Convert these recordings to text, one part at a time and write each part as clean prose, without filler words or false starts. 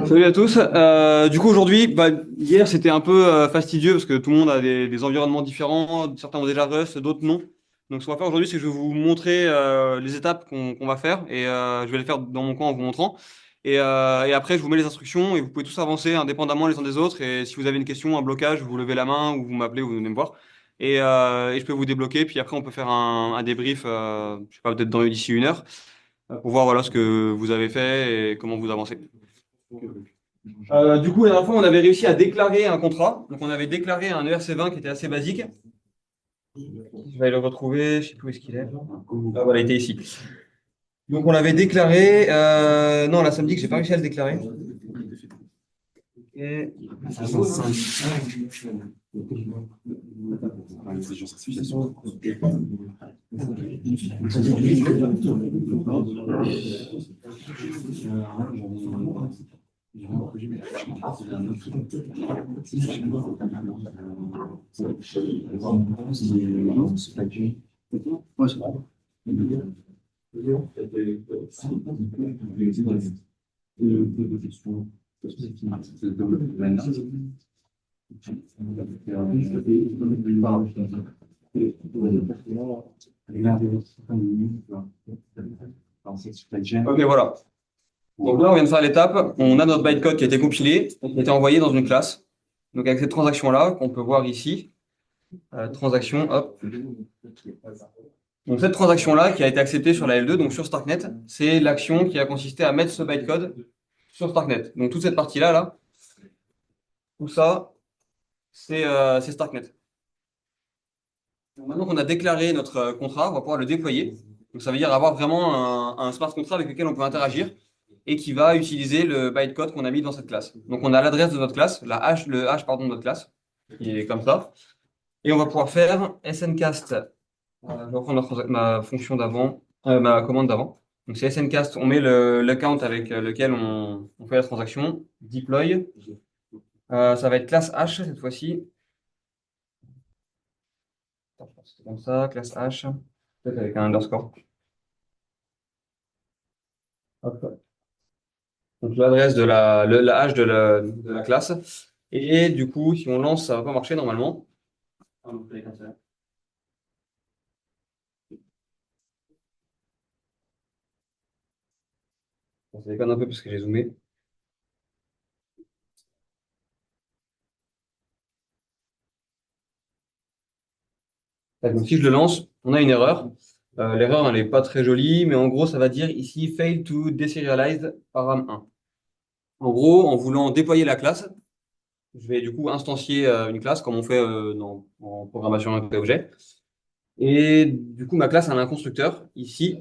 Salut à tous. Du coup aujourd'hui, hier c'était un peu fastidieux parce que tout le monde a des environnements différents. Certains ont déjà Rust, d'autres non. Donc ce qu'on va faire aujourd'hui, c'est que je vais vous montrer les étapes qu'on va faire et je vais les faire dans mon coin en vous montrant. Et après, je vous mets les instructions et vous pouvez tous avancer indépendamment les uns des autres. Et si vous avez une question, un blocage, vous levez la main ou vous m'appelez ou vous venez me voir. Et je peux vous débloquer. Puis après, on peut faire un débrief, je sais pas, peut-être d'ici 1 heure pour voir voilà ce que vous avez fait et comment vous avancez. Du coup, la dernière fois, on avait réussi à déclarer un contrat. Donc, on avait déclaré un ERC20 qui était assez basique. Je vais le retrouver, je sais plus où est-ce qu'il est. Ah, voilà, il était ici. Donc, on l'avait déclaré. Non, là, ça me dit que j'ai pas réussi à le déclarer. Et... Ok, voilà. Donc là, on vient de faire l'étape. On a notre bytecode qui a été compilé, qui a été envoyé dans une classe. Donc avec cette transaction-là, qu'on peut voir ici, transaction, hop. Donc cette transaction-là, qui a été acceptée sur la L2, donc sur Starknet, c'est l'action qui a consisté à mettre ce bytecode sur Starknet. Donc toute cette partie-là, là, tout ça, c'est Starknet. Donc, maintenant qu'on a déclaré notre contrat, on va pouvoir le déployer. Donc ça veut dire avoir vraiment un smart contract avec lequel on peut interagir et qui va utiliser le bytecode qu'on a mis dans cette classe. Donc on a l'adresse de notre classe, le hash pardon, de notre classe, qui est comme ça. Et on va pouvoir faire sncast. Je vais reprendre ma fonction d'avant, ma commande d'avant. Donc c'est sncast, on met l'account avec lequel on fait la transaction, deploy. Ça va être classe hash cette fois-ci. C'est comme ça, classe hash, peut-être avec un underscore. Hop. Donc l'adresse de la hash de la classe. Et du coup, si on lance, ça va pas marcher normalement. Ah, donc, bon, ça déconne un peu parce que j'ai zoomé. Donc si je le lance, on a une erreur. L'erreur, elle n'est pas très jolie, mais en gros, ça va dire ici fail to deserialize param 1. En gros, en voulant déployer la classe, je vais du coup instancier une classe comme on fait en programmation objet. Et du coup, ma classe, elle a un constructeur ici.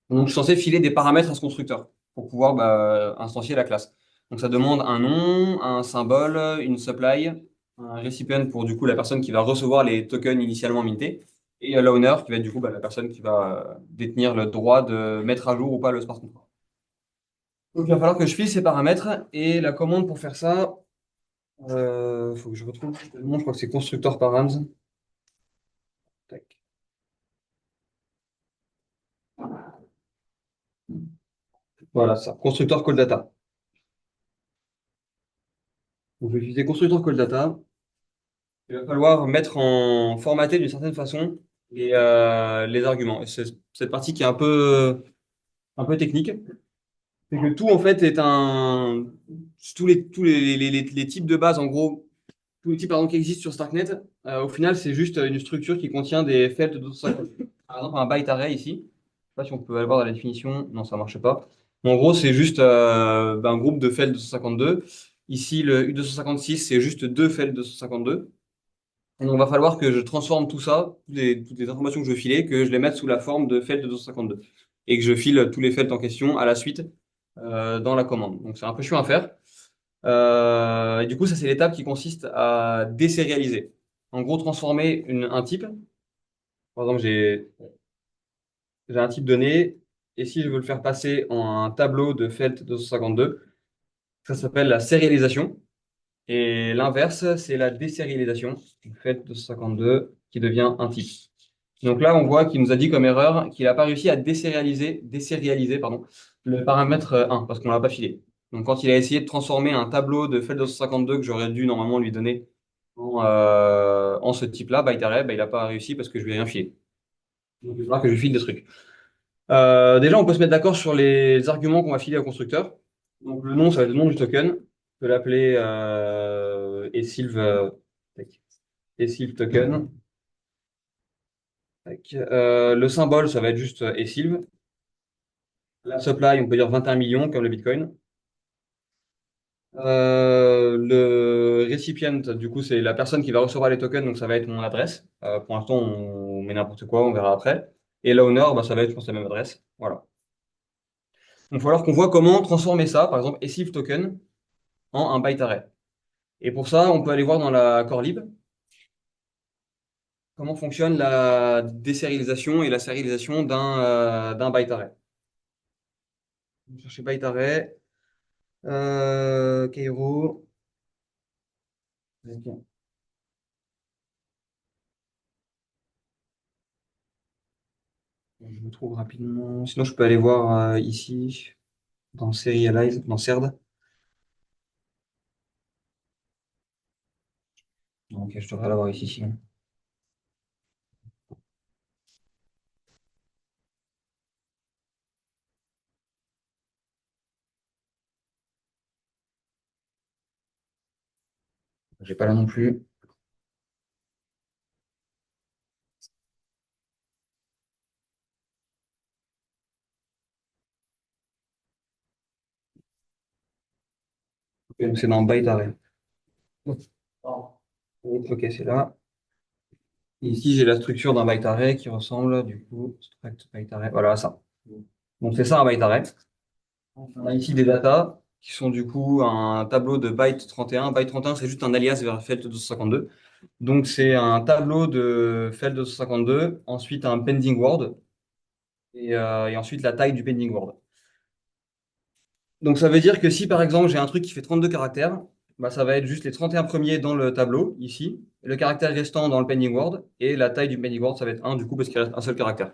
Donc, je suis censé filer des paramètres à ce constructeur pour pouvoir instancier la classe. Donc, ça demande un nom, un symbole, une supply, un recipient pour du coup la personne qui va recevoir les tokens initialement mintés, et l'owner qui va être du coup la personne qui va détenir le droit de mettre à jour ou pas le smart contract. Donc, il va falloir que je file ces paramètres et la commande pour faire ça, faut que je retrouve le nom, je crois que c'est constructeur params. Tac. Voilà ça, constructeur call data. Donc, je vais utiliser constructeur call data. Il va falloir mettre en formaté d'une certaine façon les arguments. Et c'est cette partie qui est un peu technique. C'est que tout, en fait, est tous les types de base, en gros, tous les types pardon, qui existent sur Starknet, au final, c'est juste une structure qui contient des felts de 250. Par exemple, un byte array ici. Je ne sais pas si on peut aller voir dans la définition. Non, ça ne marche pas. Mais en gros, c'est juste un groupe de felts 252. Ici, le U256, c'est juste deux felts 252. Et donc, il va falloir que je transforme tout ça, toutes les informations que je filais, que je les mette sous la forme de felt de 252. Et que je file tous les felts en question à la suite dans la commande. Donc, c'est un peu chiant à faire. Et du coup, ça, c'est l'étape qui consiste à désérialiser. En gros, transformer un type. Par exemple, j'ai un type donné. Et si je veux le faire passer en un tableau de felt 252, ça s'appelle la sérialisation. Et l'inverse, c'est la désérialisation. Fait 252 qui devient un type. Donc là, on voit qu'il nous a dit comme erreur qu'il n'a pas réussi à désérialiser pardon, le paramètre 1 parce qu'on ne l'a pas filé. Donc, quand il a essayé de transformer un tableau de FEL 252 que j'aurais dû normalement lui donner en ce type-là, byte array, bah, il n'a pas réussi parce que je lui ai rien filé. Donc, il va falloir que je lui file des trucs. Déjà, on peut se mettre d'accord sur les arguments qu'on va filer au constructeur. Donc, le nom, ça va être le nom du token. On peut l'appeler esilv, tac, esilv token. Tac. Le symbole, ça va être juste esilv. La supply, on peut dire 21 millions comme le Bitcoin. Le recipient, du coup, c'est la personne qui va recevoir les tokens, donc ça va être mon adresse. Pour l'instant, on met n'importe quoi, on verra après. Et l'owner, bah, ça va être, je pense, la même adresse. Voilà. Donc, il va falloir qu'on voit comment transformer ça, par exemple, ECIF token, en un byte array. Et pour ça, on peut aller voir dans la core lib comment fonctionne la désérialisation et la sérialisation d'un byte array. Je vais chercher byte array, Cairo. Ok. Je me trouve rapidement. Sinon, je peux aller voir ici, dans Serialize, dans CERD. Ok, je devrais l'avoir ici, sinon. J'ai pas là non plus. Ok, donc c'est dans byte array. Ok, c'est là. Et ici, j'ai la structure d'un byte array qui ressemble, du coup, struct byte array. Voilà, ça. Donc, c'est ça un byte array. On a ici des datas qui sont du coup un tableau de byte 31. Byte 31, c'est juste un alias vers Felt 252. Donc, c'est un tableau de Felt 252, ensuite un pending word et ensuite la taille du pending word. Donc, ça veut dire que si par exemple j'ai un truc qui fait 32 caractères, bah, ça va être juste les 31 premiers dans le tableau, ici, le caractère restant dans le pending word, et la taille du pending word, ça va être 1 du coup parce qu'il reste un seul caractère.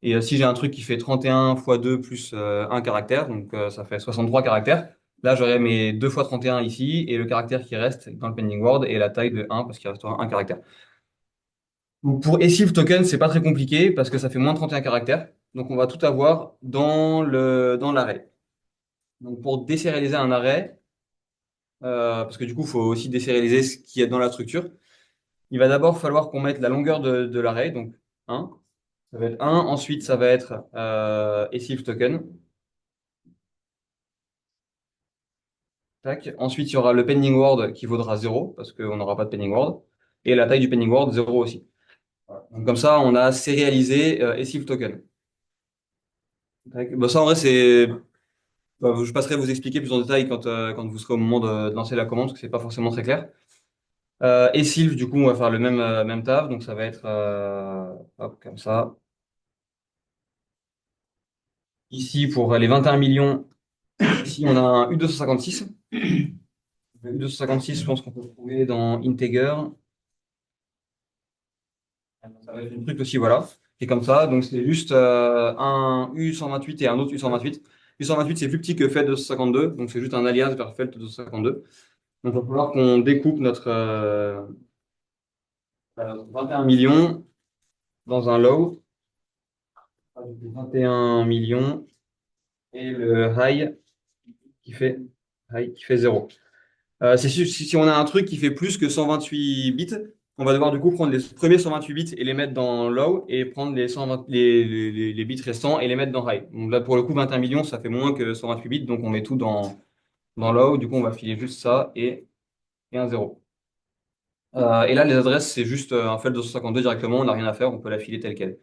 Et si j'ai un truc qui fait 31 fois 2 plus un caractère, donc ça fait 63 caractères, là j'aurai mes 2 fois 31 ici, et le caractère qui reste dans le pending word, et la taille de 1 parce qu'il restera un caractère. Donc pour Essive token, c'est pas très compliqué parce que ça fait moins 31 caractères. Donc on va tout avoir dans l'array. Donc pour désérialiser un array, parce que du coup, il faut aussi désérialiser ce qu'il y a dans la structure. Il va d'abord falloir qu'on mette la longueur de l'array, donc 1. Ça va être 1. Ensuite, ça va être ECIF token. Tac. Ensuite, il y aura le pending word qui vaudra 0, parce qu'on n'aura pas de pending word. Et la taille du pending word, 0 aussi. Voilà. Donc, comme ça, on a sérialisé ECIF token. Tac. Bah, ça, en vrai, c'est. Bah, je passerai vous expliquer plus en détail quand vous serez au moment de lancer la commande, parce que c'est pas forcément très clair. Et Sylve, du coup, on va faire le même taf. Donc, ça va être hop, comme ça. Ici, pour les 21 millions, ici, on a un U256. Le U256, je pense qu'on peut le trouver dans Integer. Ça va être un truc aussi, voilà, qui est comme ça. Donc, c'est juste un U128 et un autre U128. U128, c'est plus petit que Fed 252. Donc, c'est juste un alias vers Fed 252. Donc, il va falloir qu'on découpe notre 21 millions dans un low. 21 millions et le high qui fait 0. C'est sûr, si on a un truc qui fait plus que 128 bits, on va devoir du coup prendre les premiers 128 bits et les mettre dans low et prendre les, 120 les bits restants et les mettre dans high. Donc là, pour le coup, 21 millions, ça fait moins que 128 bits, donc on met tout dans low. Du coup, on va filer juste ça et un 0. Et là, les adresses, c'est juste un file 252 directement, on n'a rien à faire, on peut la filer telle quelle.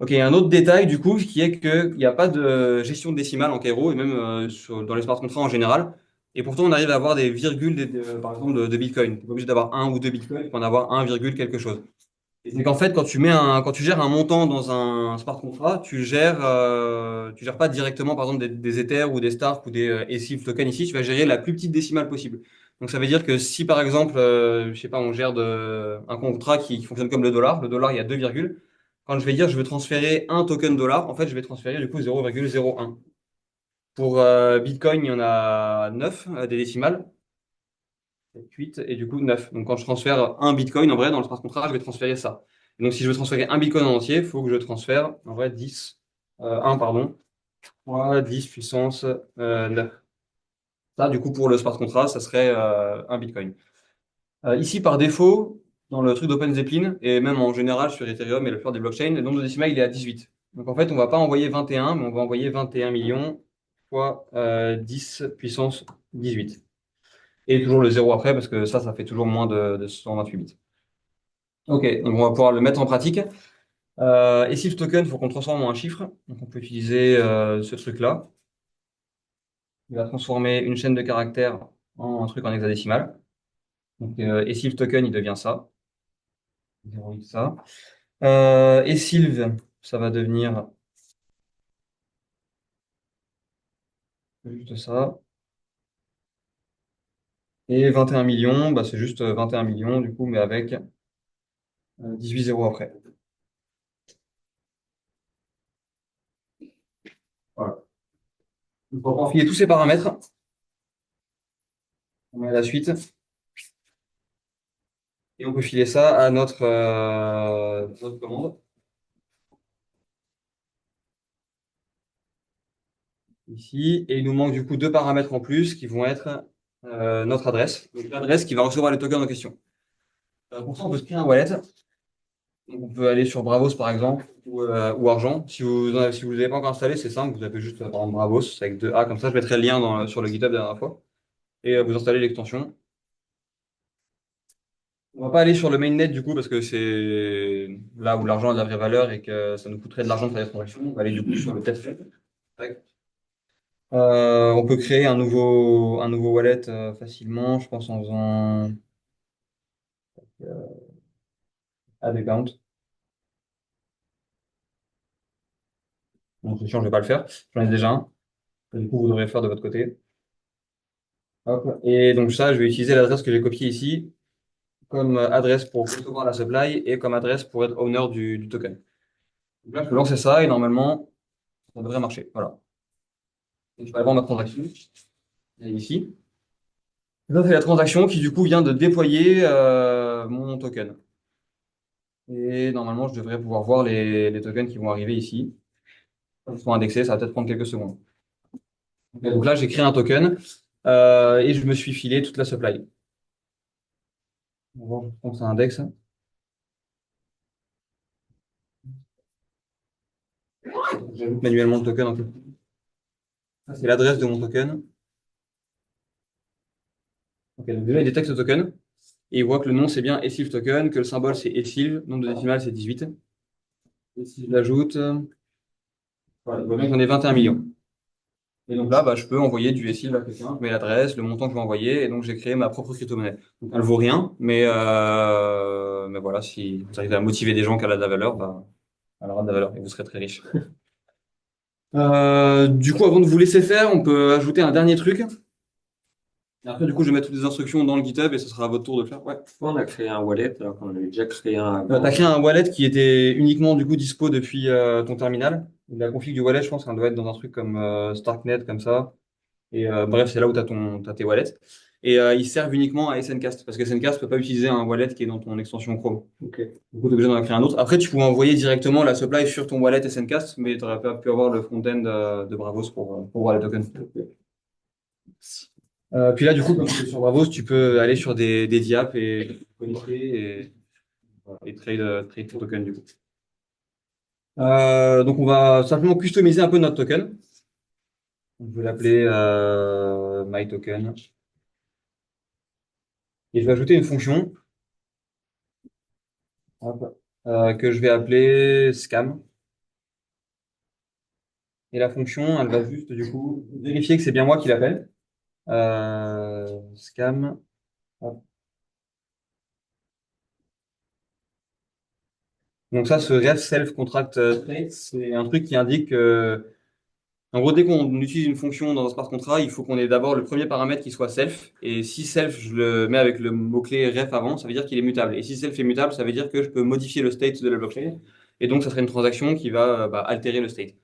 Ok, un autre détail du coup, qui est qu'il n'y a pas de gestion décimale en Cairo et même dans les smart contracts en général. Et pourtant, on arrive à avoir des virgules, par exemple, de Bitcoin. Tu n'es pas obligé d'avoir un ou deux Bitcoins, tu peux en avoir un virgule quelque chose. Et c'est qu'en fait, quand tu gères un montant dans un smart contract, tu gères pas directement, par exemple, des Ethers ou des Stark ou des ECIF tokens ici, tu vas gérer la plus petite décimale possible. Donc, ça veut dire que si, par exemple, je sais pas, on gère un contrat qui fonctionne comme le dollar, il y a deux virgules. Quand je vais dire je veux transférer un token dollar, en fait, je vais transférer du coup 0,01. Pour Bitcoin, il y en a 9 des décimales, 7, 8 et du coup 9. Donc quand je transfère un Bitcoin, en vrai, dans le smart contract, je vais transférer ça. Et donc si je veux transférer un Bitcoin en entier, il faut que je transfère en vrai 10, 1 pardon, fois 10 puissance 9. Ça, du coup, pour le smart contract, ça serait un Bitcoin. Ici, par défaut, dans le truc d'Open Zeppelin, et même en général sur Ethereum et le plupart des blockchains, le nombre de décimales, il est à 18. Donc en fait, on va pas envoyer 21, mais on va envoyer 21 millions fois 10 puissance 18. Et toujours le zéro après, parce que ça fait toujours moins de 128 bits. Ok, donc on va pouvoir le mettre en pratique. Et si le token, il faut qu'on le transforme en un chiffre. Donc on peut utiliser ce truc-là. Il va transformer une chaîne de caractères en un truc en hexadécimal. Donc, et si le token, il devient ça. 0,8 ça. Et Sylve, ça va devenir juste ça. Et 21 millions, bah, c'est juste 21 millions, du coup, mais avec 18 zéros après. Voilà. Donc, pour enfiler tous ces paramètres, on met la suite. Et on peut filer ça à notre commande. Ici. Et il nous manque du coup deux paramètres en plus qui vont être notre adresse. Donc l'adresse qui va recevoir les tokens en question. Pour ça, on peut se créer un wallet. Donc, on peut aller sur Bravos par exemple ou Argent. Si vous l'avez pas encore installé, c'est simple. Vous avez juste par exemple Bravos avec deux A comme ça. Je mettrai le lien sur le GitHub la dernière fois. Et vous installez l'extension. On va pas aller sur le mainnet du coup parce que c'est là où l'argent a de la vraie valeur et que ça nous coûterait de l'argent de faire les transactions. On va aller du coup sur le test. Tac. On peut créer un nouveau wallet facilement, je pense en faisant add account. Donc, c'est sûr, je vais pas le faire. J'en ai déjà un. Du coup, vous devrez le faire de votre côté. Hop. Et donc ça, je vais utiliser l'adresse que j'ai copiée ici comme adresse pour recevoir la supply et comme adresse pour être owner du token. Donc là, je peux lancer ça et normalement, ça devrait marcher. Voilà. Et je vais aller voir ma transaction. Elle est ici. Ça, c'est la transaction qui du coup vient de déployer mon token. Et normalement, je devrais pouvoir voir les tokens qui vont arriver ici. Ils seront indexés, ça va peut-être prendre quelques secondes. Donc là, j'ai créé un token et je me suis filé toute la supply. On va voir, je pense que ça indexe. J'ajoute manuellement le token en fait. Ça, c'est l'adresse de mon token. Ok, donc déjà, il détecte le token et il voit que le nom c'est bien ESILV token, que le symbole c'est ESILV, nombre de décimales c'est 18. Et si je l'ajoute, voilà, il voit bien que j'en ai 21 millions. Et donc là, bah, je peux envoyer du SIL à quelqu'un, je mets l'adresse, le montant que je vais envoyer, et donc j'ai créé ma propre crypto-monnaie. Donc elle vaut rien, mais voilà, si vous arrivez à motiver des gens qu'elle a de la valeur, bah, elle aura de la valeur et vous serez très riche. Du coup, avant de vous laisser faire, on peut ajouter un dernier truc. Et après, du coup, je vais mettre toutes les instructions dans le GitHub et ce sera à votre tour de le faire. Ouais. On a créé un wallet alors qu'on avait déjà créé un T'as créé un wallet qui était uniquement du coup dispo depuis ton terminal. La config du wallet, je pense qu'elle doit être dans un truc comme Starknet, comme ça. Et bref, c'est là où tu as tes wallets. Et ils servent uniquement à SNCast, parce que SNCast ne peut pas utiliser un wallet qui est dans ton extension Chrome. Ok. Du coup, tu es obligé d'en créer un autre. Après, tu pouvais envoyer directement la supply sur ton wallet SNCast, mais tu n'aurais pas pu avoir le front-end de Bravos pour voir les tokens. Puis là, du coup, comme c'est sur Bravos, tu peux aller sur des diaps et connecter et trade ton token du coup. Donc, on va simplement customiser un peu notre token. On peut l'appeler myToken. Et je vais ajouter une fonction hop, que je vais appeler scam. Et la fonction, elle va juste du coup vérifier que c'est bien moi qui l'appelle. Scam. Hop. Donc ça, ce ref self contract state, c'est un truc qui indique que, en gros, dès qu'on utilise une fonction dans un smart contract, il faut qu'on ait d'abord le premier paramètre qui soit self. Et si self, je le mets avec le mot-clé ref avant, ça veut dire qu'il est mutable. Et si self est mutable, ça veut dire que je peux modifier le state de la blockchain. Et donc, ça serait une transaction qui va altérer le state.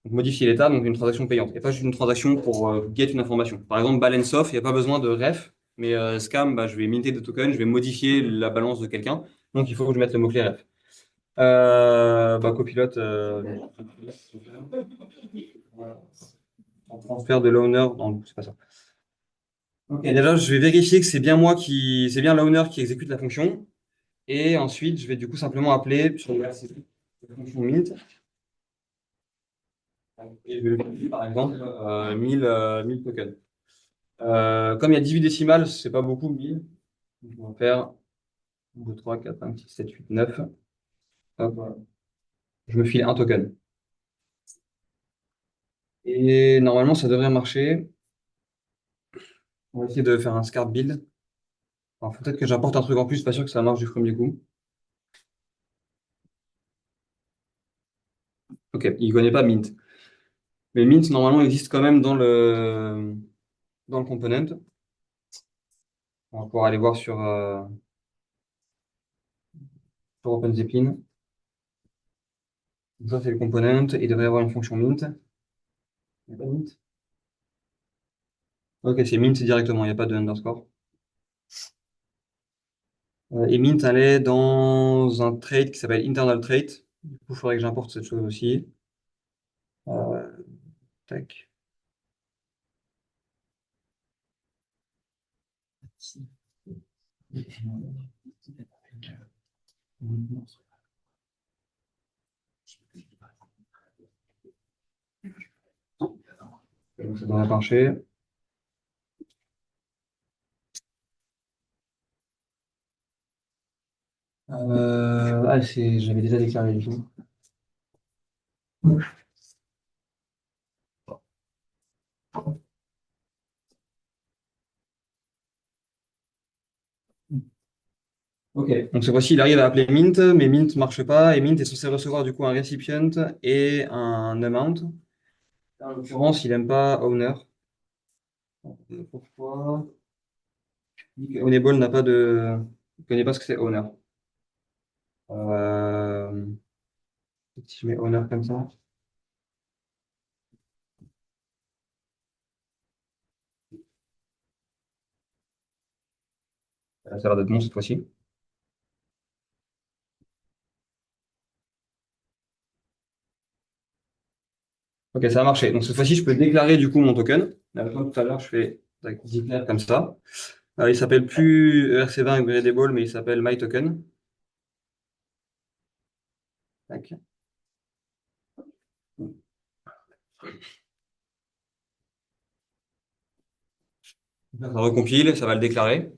Donc, modifier l'état, donc une transaction payante. Et pas juste une transaction pour get une information. Par exemple, balance off, il n'y a pas besoin de ref, mais scam, bah, je vais minter des tokens, je vais modifier la balance de quelqu'un. Donc, il faut que je mette le mot-clé ref. Bah, copilote, en transfert de l'owner, non, c'est pas ça. Ok, déjà, je vais vérifier que c'est bien l'owner qui exécute la fonction. Et ensuite, je vais du coup simplement appeler sur la fonction mint. Et je vais lui par exemple, 1000 tokens. Comme il y a 18 décimales, c'est pas beaucoup, 1000. Donc, on va faire 1, 2, 3, 4, 5, 6, 7, 8, 9. Hop, voilà. Je me file un token. Et normalement, ça devrait marcher. On va essayer de faire un scart build. Alors, peut-être que j'apporte un truc en plus, pas sûr que ça marche du premier coup. Ok, il connaît pas Mint. Mais Mint, normalement, existe quand même dans le component. On va pouvoir aller voir sur OpenZeppelin. Donc ça, c'est le component. Il devrait y avoir une fonction Mint. Il n'y a pas de Mint. Ok, c'est Mint directement, il n'y a pas de underscore. Et Mint, elle est dans un trait qui s'appelle internal trait. Du coup, il faudrait que j'importe cette chose aussi. Euh, tac. Donc, ça devrait marcher. J'avais déjà déclaré du coup. Ok, donc cette fois-ci, il arrive à appeler Mint, mais Mint ne marche pas, et Mint est censé recevoir du coup un recipient et un amount. En l'occurrence, il n'aime pas owner. Pourquoi? Ownable n'a pas de. Il ne connaît pas ce que c'est owner. Euh, Si je mets owner comme ça. Ça a l'air d'être bon cette fois-ci. Ok, ça a marché. Donc cette fois-ci, je peux déclarer du coup mon token. Comme tout à l'heure, je fais tac, declare comme ça. Il s'appelle plus ERC20 upgradable, mais il s'appelle myToken. Tac. Ça recompile, ça va le déclarer.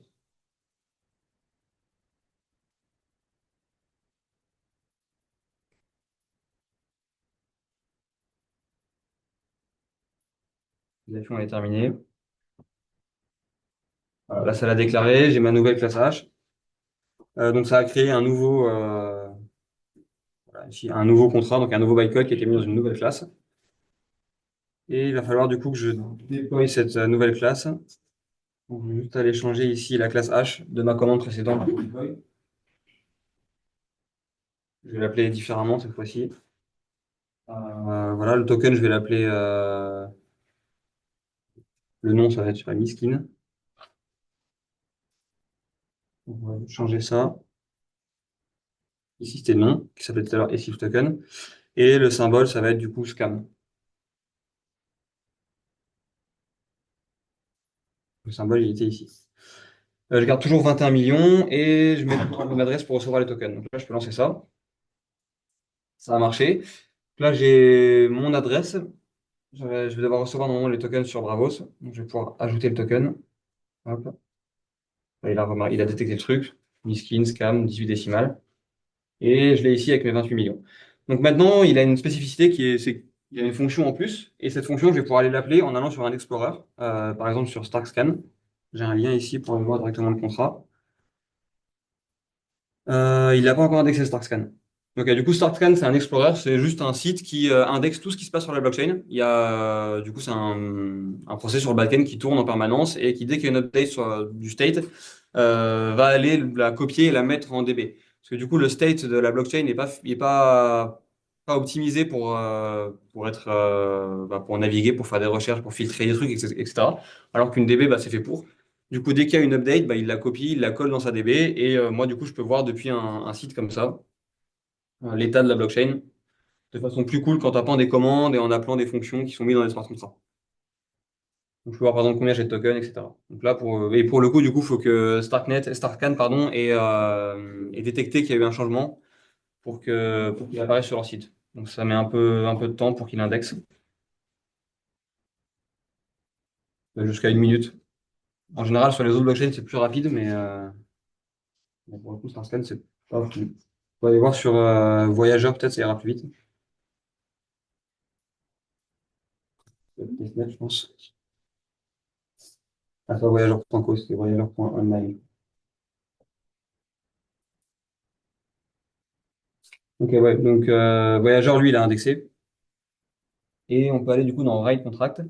L'action est terminée. Là, ça l'a déclaré. J'ai ma nouvelle classe H. Donc ça a créé voilà, ici, un nouveau contrat, donc un nouveau bytecode qui a été mis dans une nouvelle classe. Et il va falloir du coup que je déploie cette nouvelle classe. Donc, je vais juste aller changer ici la classe H de ma commande précédente. Je vais l'appeler différemment cette fois-ci. Voilà, le token, je vais l'appeler. Le nom, ça va être sur la miskin. On va changer ça. Ici, c'était le nom, qui s'appelait tout à l'heure Eclipse Token. Et le symbole, ça va être du coup scam. Le symbole, il était ici. Je garde toujours 21 millions et je mets mon adresse pour recevoir les tokens. Donc là, je peux lancer ça. Ça a marché. Là, j'ai mon adresse. Je vais devoir recevoir normalement les tokens sur Bravos. Donc, je vais pouvoir ajouter le token. Hop. Là, il a détecté le truc. Miskin, scam, 18 décimales. Et je l'ai ici avec mes 28 millions. Donc maintenant, il a une spécificité c'est qu'il y a une fonction en plus. Et cette fonction, je vais pouvoir aller l'appeler en allant sur un explorer. Par exemple, sur StarkScan. J'ai un lien ici pour aller voir directement le contrat. Il n'a pas encore indexé StarkScan. Ok, du coup, StarkScan, c'est un explorer, c'est juste un site qui indexe tout ce qui se passe sur la blockchain. Du coup, c'est un process sur le backend qui tourne en permanence et qui, dès qu'il y a une update du state, va aller la copier et la mettre en DB. Parce que du coup, le state de la blockchain n'est pas pas optimisé pour être, pour naviguer, pour faire des recherches, pour filtrer des trucs, etc. Alors qu'une DB, c'est fait pour. Du coup, dès qu'il y a une update, il la copie, il la colle dans sa DB, et moi, du coup, je peux voir depuis un site comme ça l'état de la blockchain de façon plus cool qu'en tapant des commandes et en appelant des fonctions qui sont mises dans les smart contracts. Donc, je peux voir par exemple combien j'ai de tokens, etc. Donc là, pour le coup, du coup, il faut que Starknet, pardon, ait détecté qu'il y a eu un changement pour qu'il apparaisse sur leur site. Donc ça met un peu de temps pour qu'il indexe, jusqu'à une minute. En général, sur les autres blockchains, c'est plus rapide, mais pour le coup, Starknet, c'est pas fou. On va aller voir sur Voyageur, peut-être ça ira plus vite. Testnet, je pense. Ah, c'est pas voyageur.co, c'est voyageur.online. Ok, ouais, donc Voyageur, lui, il a indexé. Et on peut aller du coup dans Write Contract.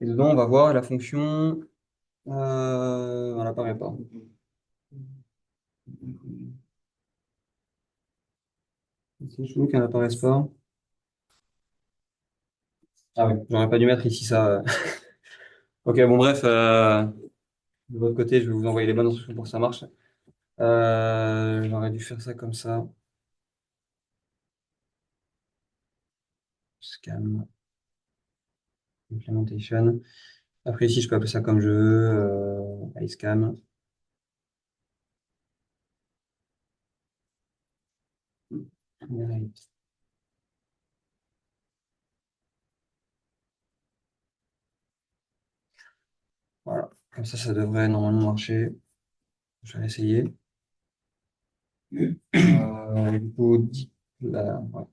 Et dedans, on va voir la fonction. Elle n'apparaît pas. C'est chelou qu'elle n'apparaisse pas. Ah oui, j'aurais pas dû mettre ici ça. Ok, bon, bref, de votre côté, je vais vous envoyer les bonnes instructions pour que ça marche. J'aurais dû faire ça comme ça. Scan, implementation. Après, ici, je peux appeler ça comme je veux. iScan. Voilà. Comme ça devrait normalement marcher. Je vais essayer. Du coup, ouais.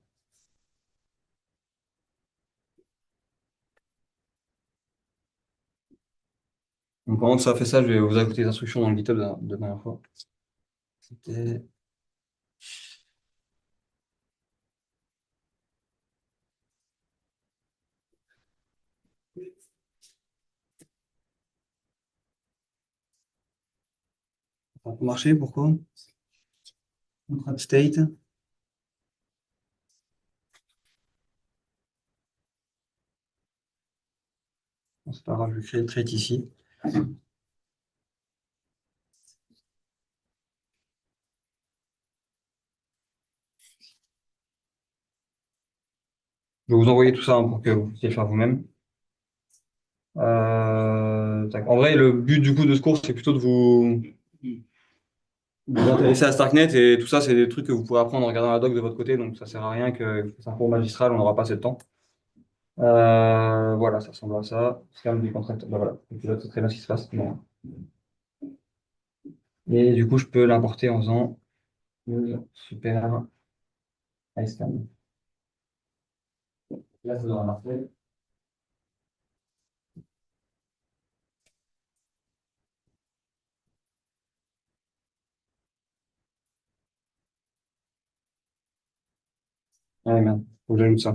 Donc, pendant que ça fait ça, je vais vous ajouter les instructions dans le GitHub de la dernière fois. C'était. Ça peut marcher, pourquoi? Contract state. Bon, c'est pas grave, je vais créer le trait ici. Je vais vous envoyer tout ça pour que vous puissiez le faire vous-même. Tac. En vrai, le but du coup de ce cours, c'est plutôt de vous intéresser à Starknet et tout ça, c'est des trucs que vous pourrez apprendre en regardant la doc de votre côté, donc ça sert à rien que c'est un cours magistral, on n'aura pas assez de temps. Voilà, ça ressemble à ça. Scan du contract, voilà. Et puis là, c'est très bien ce qui se passe. Bon. Et du coup, je peux l'importer en faisant super iScan. Là, ça devrait marcher. Ah merde, faut que j'ajoute ça.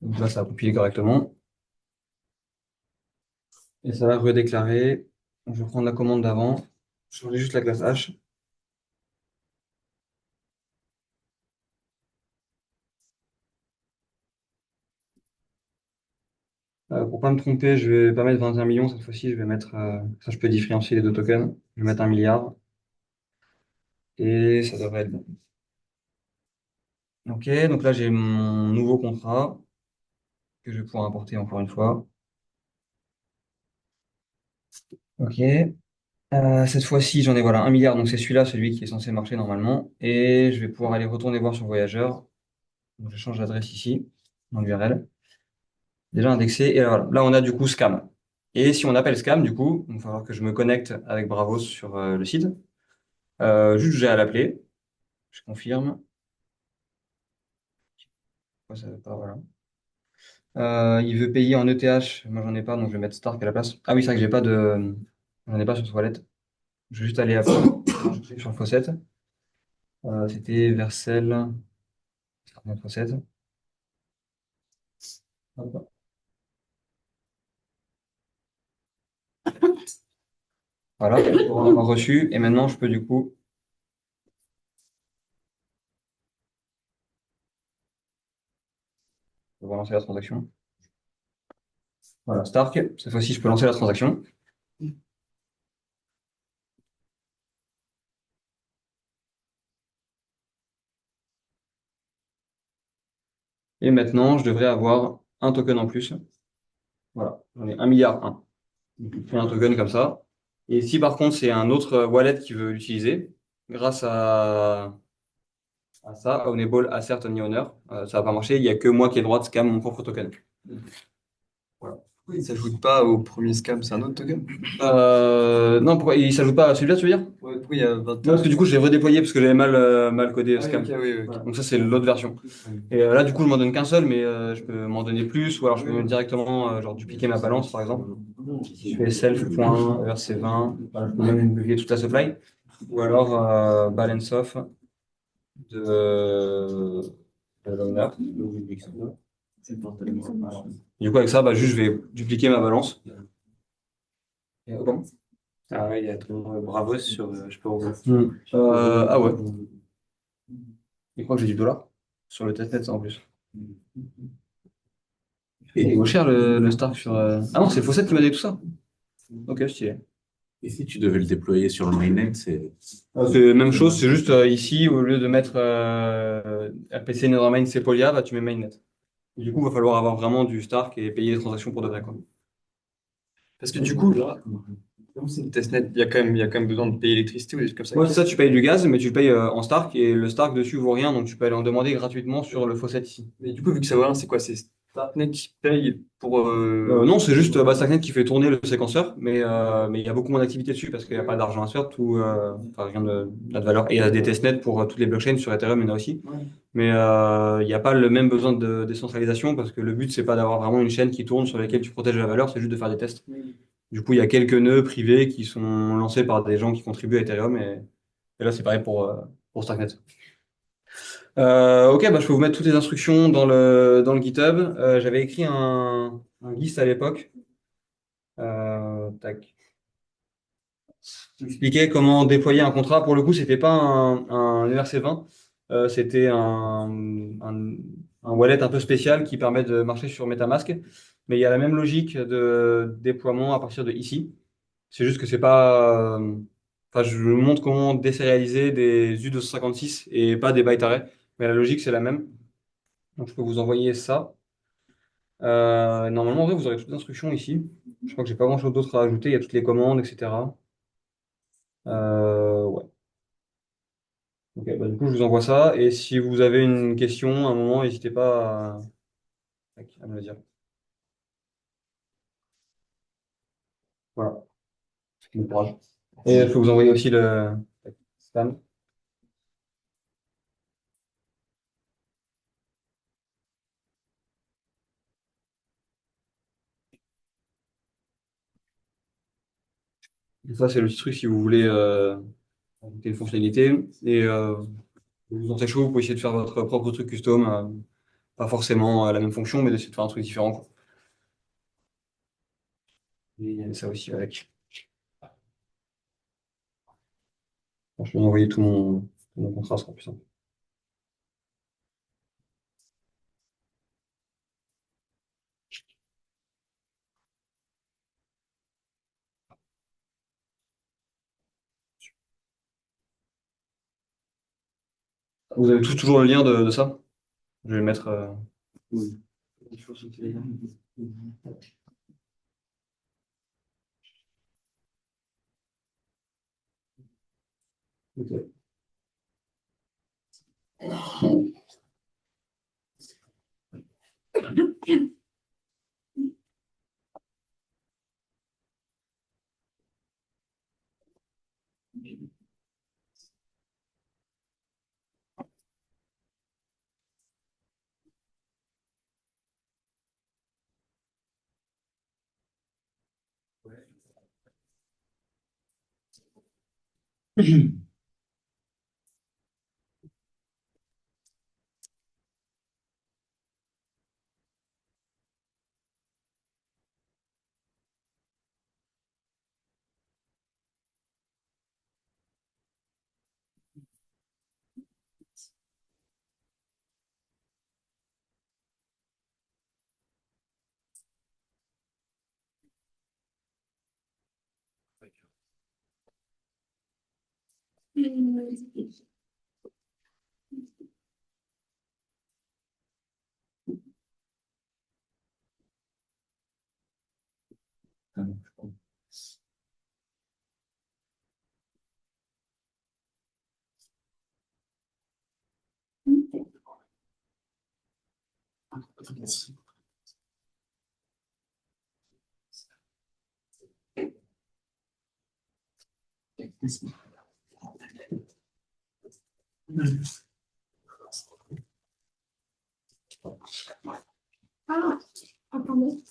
Donc là, ça a compilé correctement. Et ça va redéclarer. Je vais prendre la commande d'avant. Changer juste la classe H. Pour pas me tromper, je vais pas mettre 21 millions cette fois-ci. Je vais mettre. Ça, je peux différencier les deux tokens. Je vais mettre 1 milliard. Et ça devrait être bon. Ok, donc là, j'ai mon nouveau contrat que je vais pouvoir importer encore une fois. Ok. Cette fois-ci, j'en ai voilà 1 milliard. Donc c'est celui-là, celui qui est censé marcher normalement. Et je vais pouvoir aller retourner voir sur Voyageur. Donc je change d'adresse ici, dans l'URL. Déjà indexé. Et voilà. Là, on a du coup Scam. Et si on appelle Scam, du coup, il va falloir que je me connecte avec Bravos sur le site. Juste, j'ai à l'appeler. Je confirme. Ouais, ça veut pas, voilà. Il veut payer en ETH. Moi, j'en ai pas, donc je vais mettre Stark à la place. Ah oui, c'est vrai que j'ai pas de. J'en ai pas sur ce wallet. Je vais juste aller sur Faucet. C'était Vercel. Faucet. Hop. Voilà, pour avoir reçu. Et maintenant, je peux du coup lancer la transaction. Voilà, Stark. Cette fois-ci, je peux lancer la transaction. Et maintenant, je devrais avoir un token en plus. Voilà, j'en ai 1 milliard 1. Donc, je crée un token comme ça. Et si par contre, c'est un autre wallet qui veut l'utiliser, grâce à ça, Ownable Assert Only Owner, ça va pas marcher. Il n'y a que moi qui ai le droit de scam mon propre token. Voilà. Pourquoi il s'ajoute pas au premier scam? C'est un autre token? Non, pourquoi il s'ajoute pas à celui-là, tu veux dire? Ouais, pourquoi il y a 20 Non, parce que du coup, je l'ai redéployé parce que j'avais mal codé Ah oui, scam. ok, oui, oui, ok. Voilà. Donc ça, c'est l'autre version. Et là, du coup, je m'en donne qu'un seul, mais je peux m'en donner plus, ou alors je peux directement genre, dupliquer ma balance, par exemple. Je fais self.erc20, voilà, je peux même dupliquer toute la supply. Ou alors balance off de l'owner. Du coup, avec ça, bah, juste, je vais dupliquer ma balance. Et, bon. Ah ouais, il y a ton Bravos sur, je peux revoir. Ah ouais. Je crois que j'ai du dollar sur le testnet, ça en plus. Il est moins cher le Stark sur. Ah non, c'est Fawcett qui m'a donné tout ça. Ok, stylé. Et si tu devais le déployer sur le mainnet, c'est C'est la même chose, c'est juste ici, au lieu de mettre RPC Nethermind Sepolia, bah, tu mets mainnet. Et du coup, il va falloir avoir vraiment du Stark et payer les transactions pour de vrai, quoi. Parce que du coup, là, comme c'est une testnet, il y a quand même besoin de payer l'électricité ou des trucs comme ça. Ouais, c'est ça, tu payes du gaz, mais tu le payes en Stark et le Stark dessus vaut rien, donc tu peux aller en demander gratuitement sur le Fawcett ici. Mais du coup, vu que ça va, c'est quoi? C'est Starknet qui paye pour. Non, c'est juste Starknet qui fait tourner le séquenceur, mais il y a beaucoup moins d'activité dessus parce qu'il n'y a pas d'argent à se faire, tout, enfin, rien n'a de valeur. Et il y a des testnets pour toutes les blockchains sur Ethereum, il y en a aussi. Ouais. Mais il n'y a pas le même besoin de décentralisation parce que le but, c'est pas d'avoir vraiment une chaîne qui tourne sur laquelle tu protèges la valeur, c'est juste de faire des tests. Du coup, il y a quelques nœuds privés qui sont lancés par des gens qui contribuent à Ethereum et là, c'est pareil pour Starknet. Ok, bah, je peux vous mettre toutes les instructions dans le GitHub. J'avais écrit un Gist à l'époque. Tac. Qui expliquait comment déployer un contrat. Pour le coup, c'était pas un ERC20, c'était un wallet un peu spécial qui permet de marcher sur MetaMask. Mais il y a la même logique de déploiement à partir de ici. C'est juste que c'est pas. Enfin, je vous montre comment désérialiser des U256 et pas des bytes array. Mais la logique, c'est la même. Donc, je peux vous envoyer ça. Normalement, en vrai, vous aurez toutes les instructions ici. Je crois que j'ai pas grand-chose d'autre à ajouter. Il y a toutes les commandes, etc. Ouais. Ok, bah, du coup, je vous envoie ça. Et si vous avez une question à un moment, n'hésitez pas à me le dire. Voilà. Bon courage. Et je peux vous envoyer aussi le spam. Et ça, c'est le petit truc si vous voulez ajouter une fonctionnalité. Et vous en chaud, vous pouvez essayer de faire votre propre truc custom. Pas forcément la même fonction, mais d'essayer de faire un truc différent, quoi. Et il y a ça aussi avec. Je vais vous envoyer tout mon contrat, ce sera plus simple. Vous avez toujours le lien de ça? Je vais le mettre. Oui. Ok. Ah, attendez.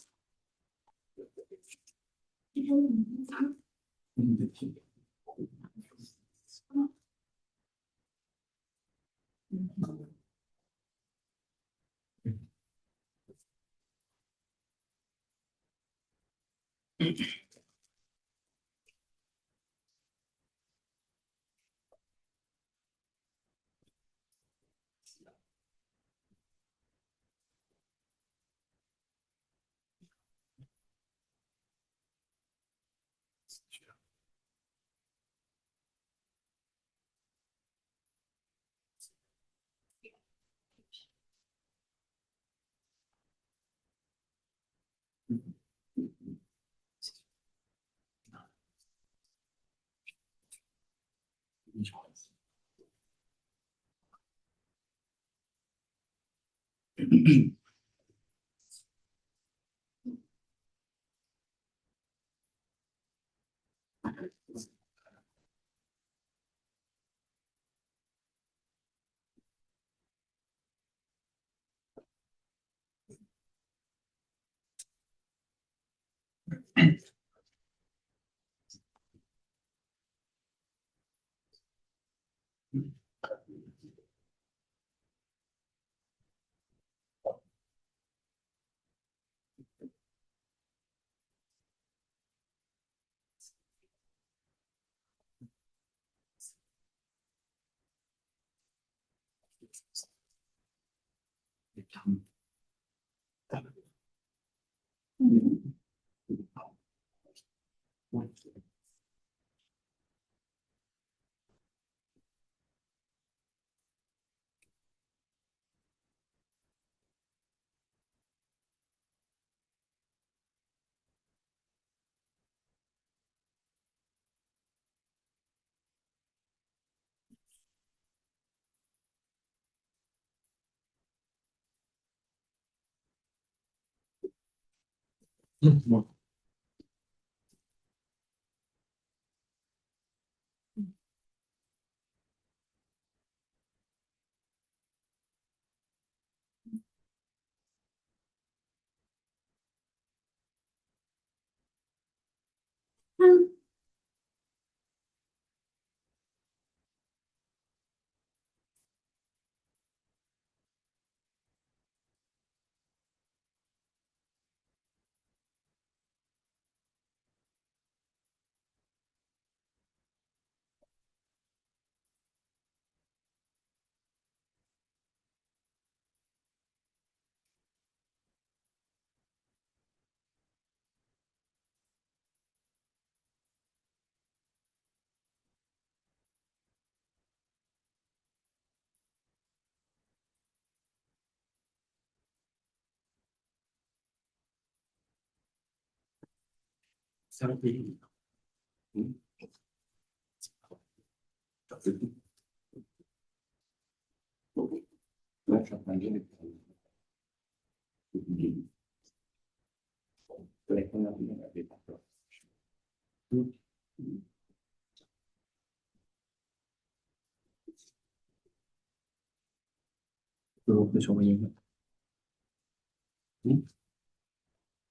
On peut surveiller.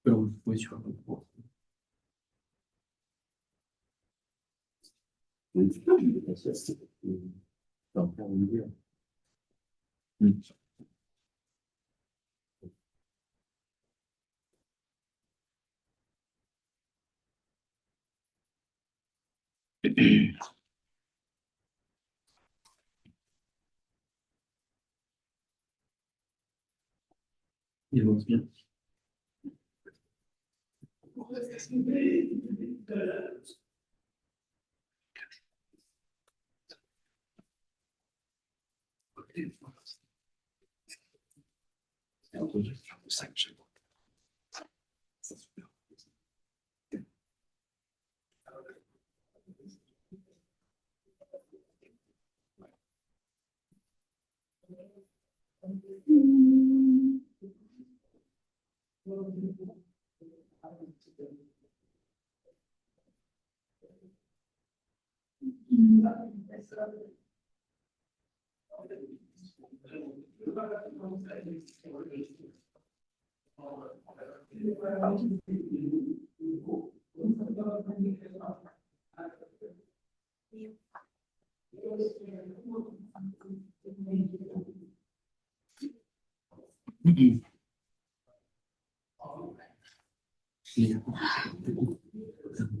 On peut surveiller. Il avance bien.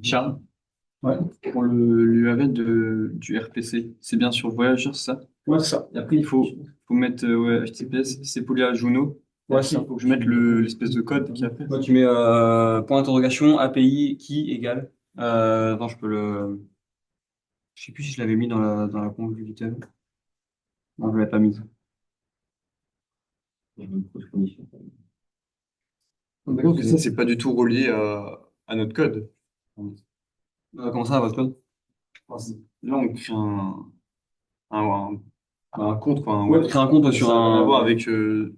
Charles, pour l'URL du RPC, c'est bien sur Voyageur, c'est ça? Ouais, c'est ça. Et après, faut mettre HTTPS, c'est pour à Juno. Ouais, c'est ça. Faut que je mette l'espèce de code qu'il y a fait. Moi, tu mets point d'interrogation, API, qui égale. Attends, je peux le. Je sais plus si je l'avais mis dans la conf du GitHub. Non, je l'avais pas mis. D'accord, que ça, c'est pas du tout relié à notre code. Comment ça, votre code? Là, on crée un, un compte, quoi. Ouais, tu crées un compte sur Ça n'a rien à un. voir avec le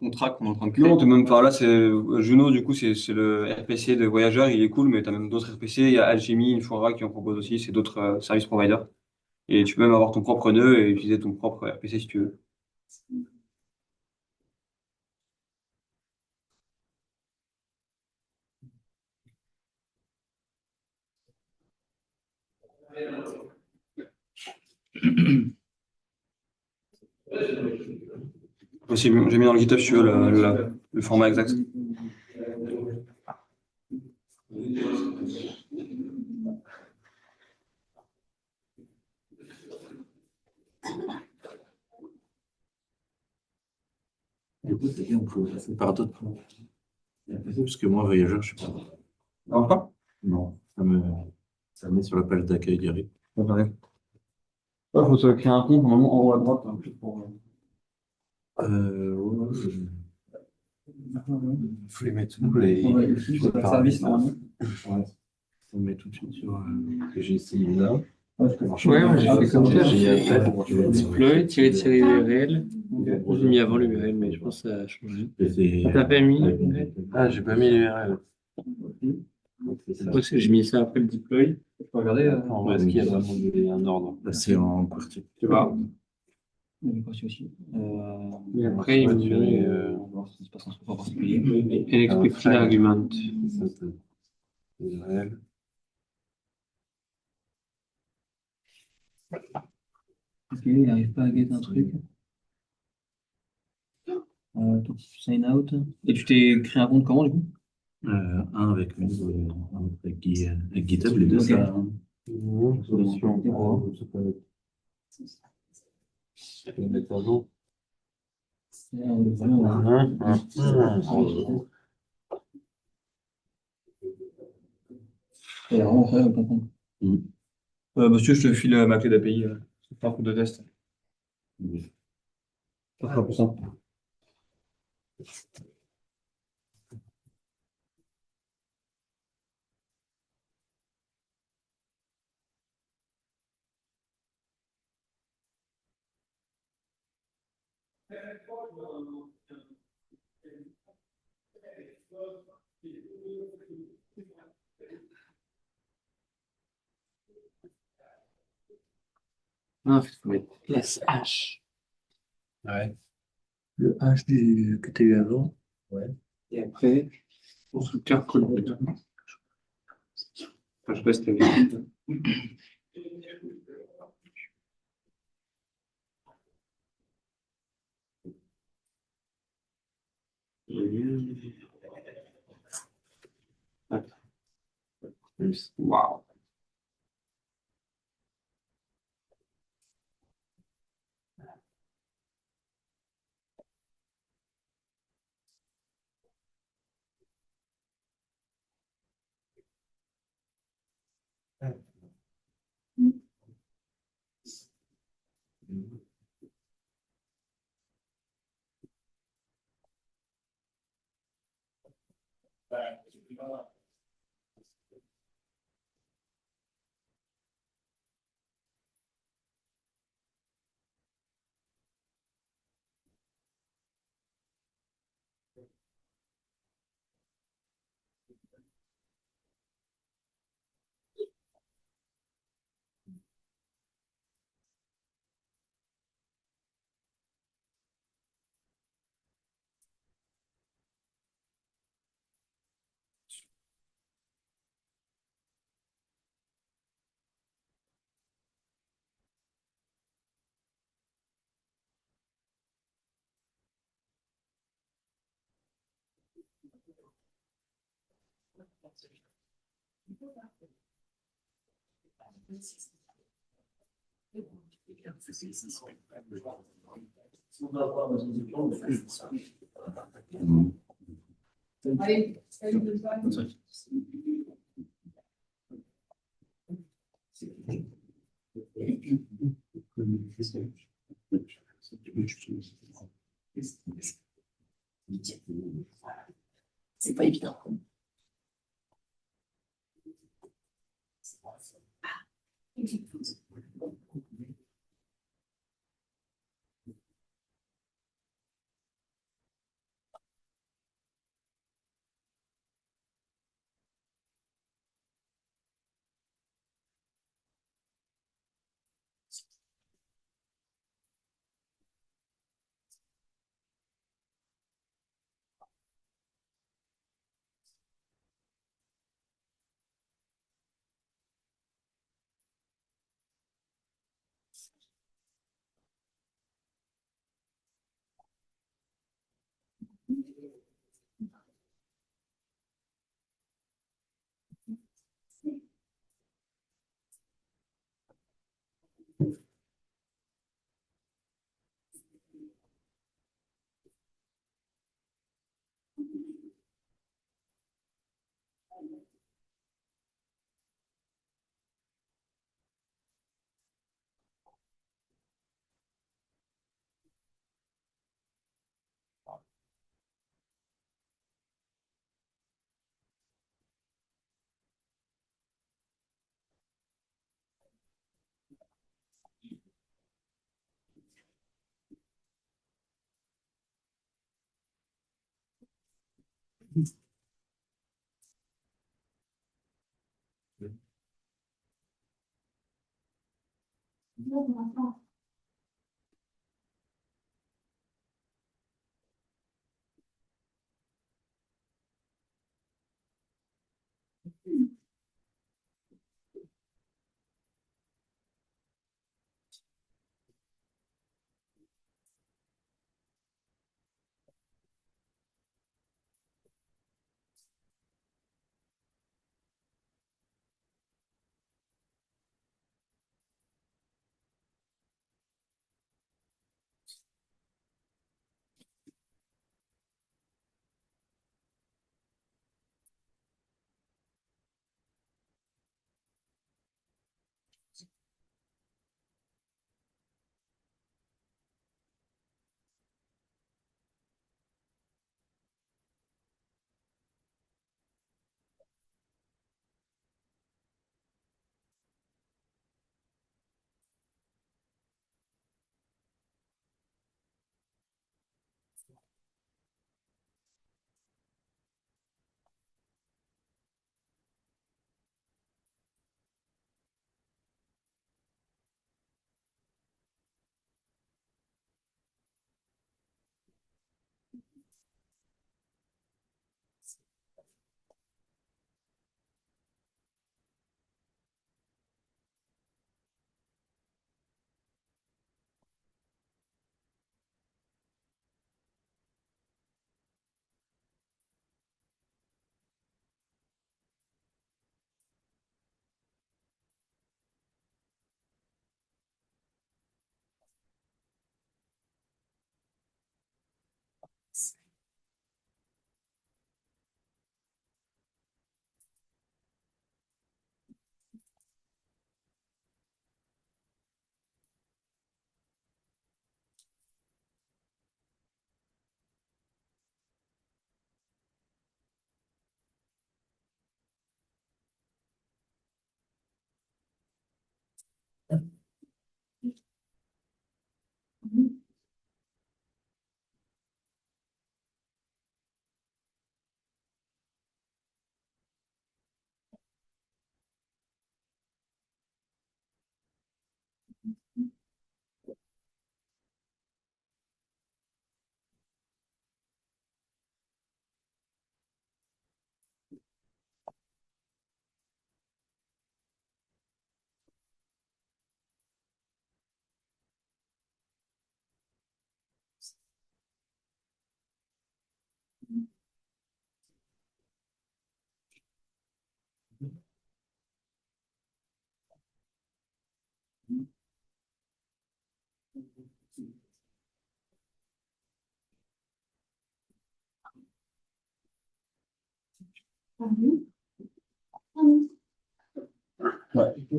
contrat qu'on est en train de créer. Non, t'es même. Enfin, là, c'est Juno, du coup, c'est le RPC de Voyageur, il est cool, mais t'as même d'autres RPC. Il y a Alchemy, Infora qui en propose aussi, c'est d'autres service providers. Et tu peux même avoir ton propre nœud et utiliser ton propre RPC si tu veux. Possible. J'ai mis dans le GitHub si tu veux le format exact. Du coup, c'est bien, on peut passer par d'autres. Parce que moi, voyageur, je sais pas. Ça marche pas? Non, ça me met sur la page d'accueil direct. Ouais, pareil. Ouais, faut se créer un compte normalement en haut à droite. Hein, juste pour... Faut les mettre où les Ouais, sur le service normalement. Ouais. On met tout de suite sur que j'ai essayé là. Ouais, moi j'ai fait comme ça, j'ai mis après deploy, tirer URL. J'ai mis avant l'URL, mais je pense que ça a changé. T'as pas mis l'URL? Ah, j'ai pas mis l'URL. Pourquoi est-ce que j'ai mis ça après le deploy? Tu peux regarder. Est-ce qu'il y a vraiment un ordre? Là, c'est en partie. Tu vois. Il y a partie aussi. Et après, il me met On va voir si ça se passe un truc en particulier. unexpected argument. URL. Ok, il n'arrive pas à get un truc. Donc, sign out. Et tu t'es créé un compte comment du coup? Un avec nous, un avec GitHub, les deux, Ok. ça. Solution. Je peux mettre à jour. C'est vraiment incroyable ton compte. Monsieur, je te file ma clé d'API. C'est un coup de test. Ça sera plus simple. Non, il faut mettre SH. Ouais. Le H que tu as eu avant. Ouais. Et après, constructeur code. Enfin, je sais pas si tu as vu. Allez, salut, c'est pas évident.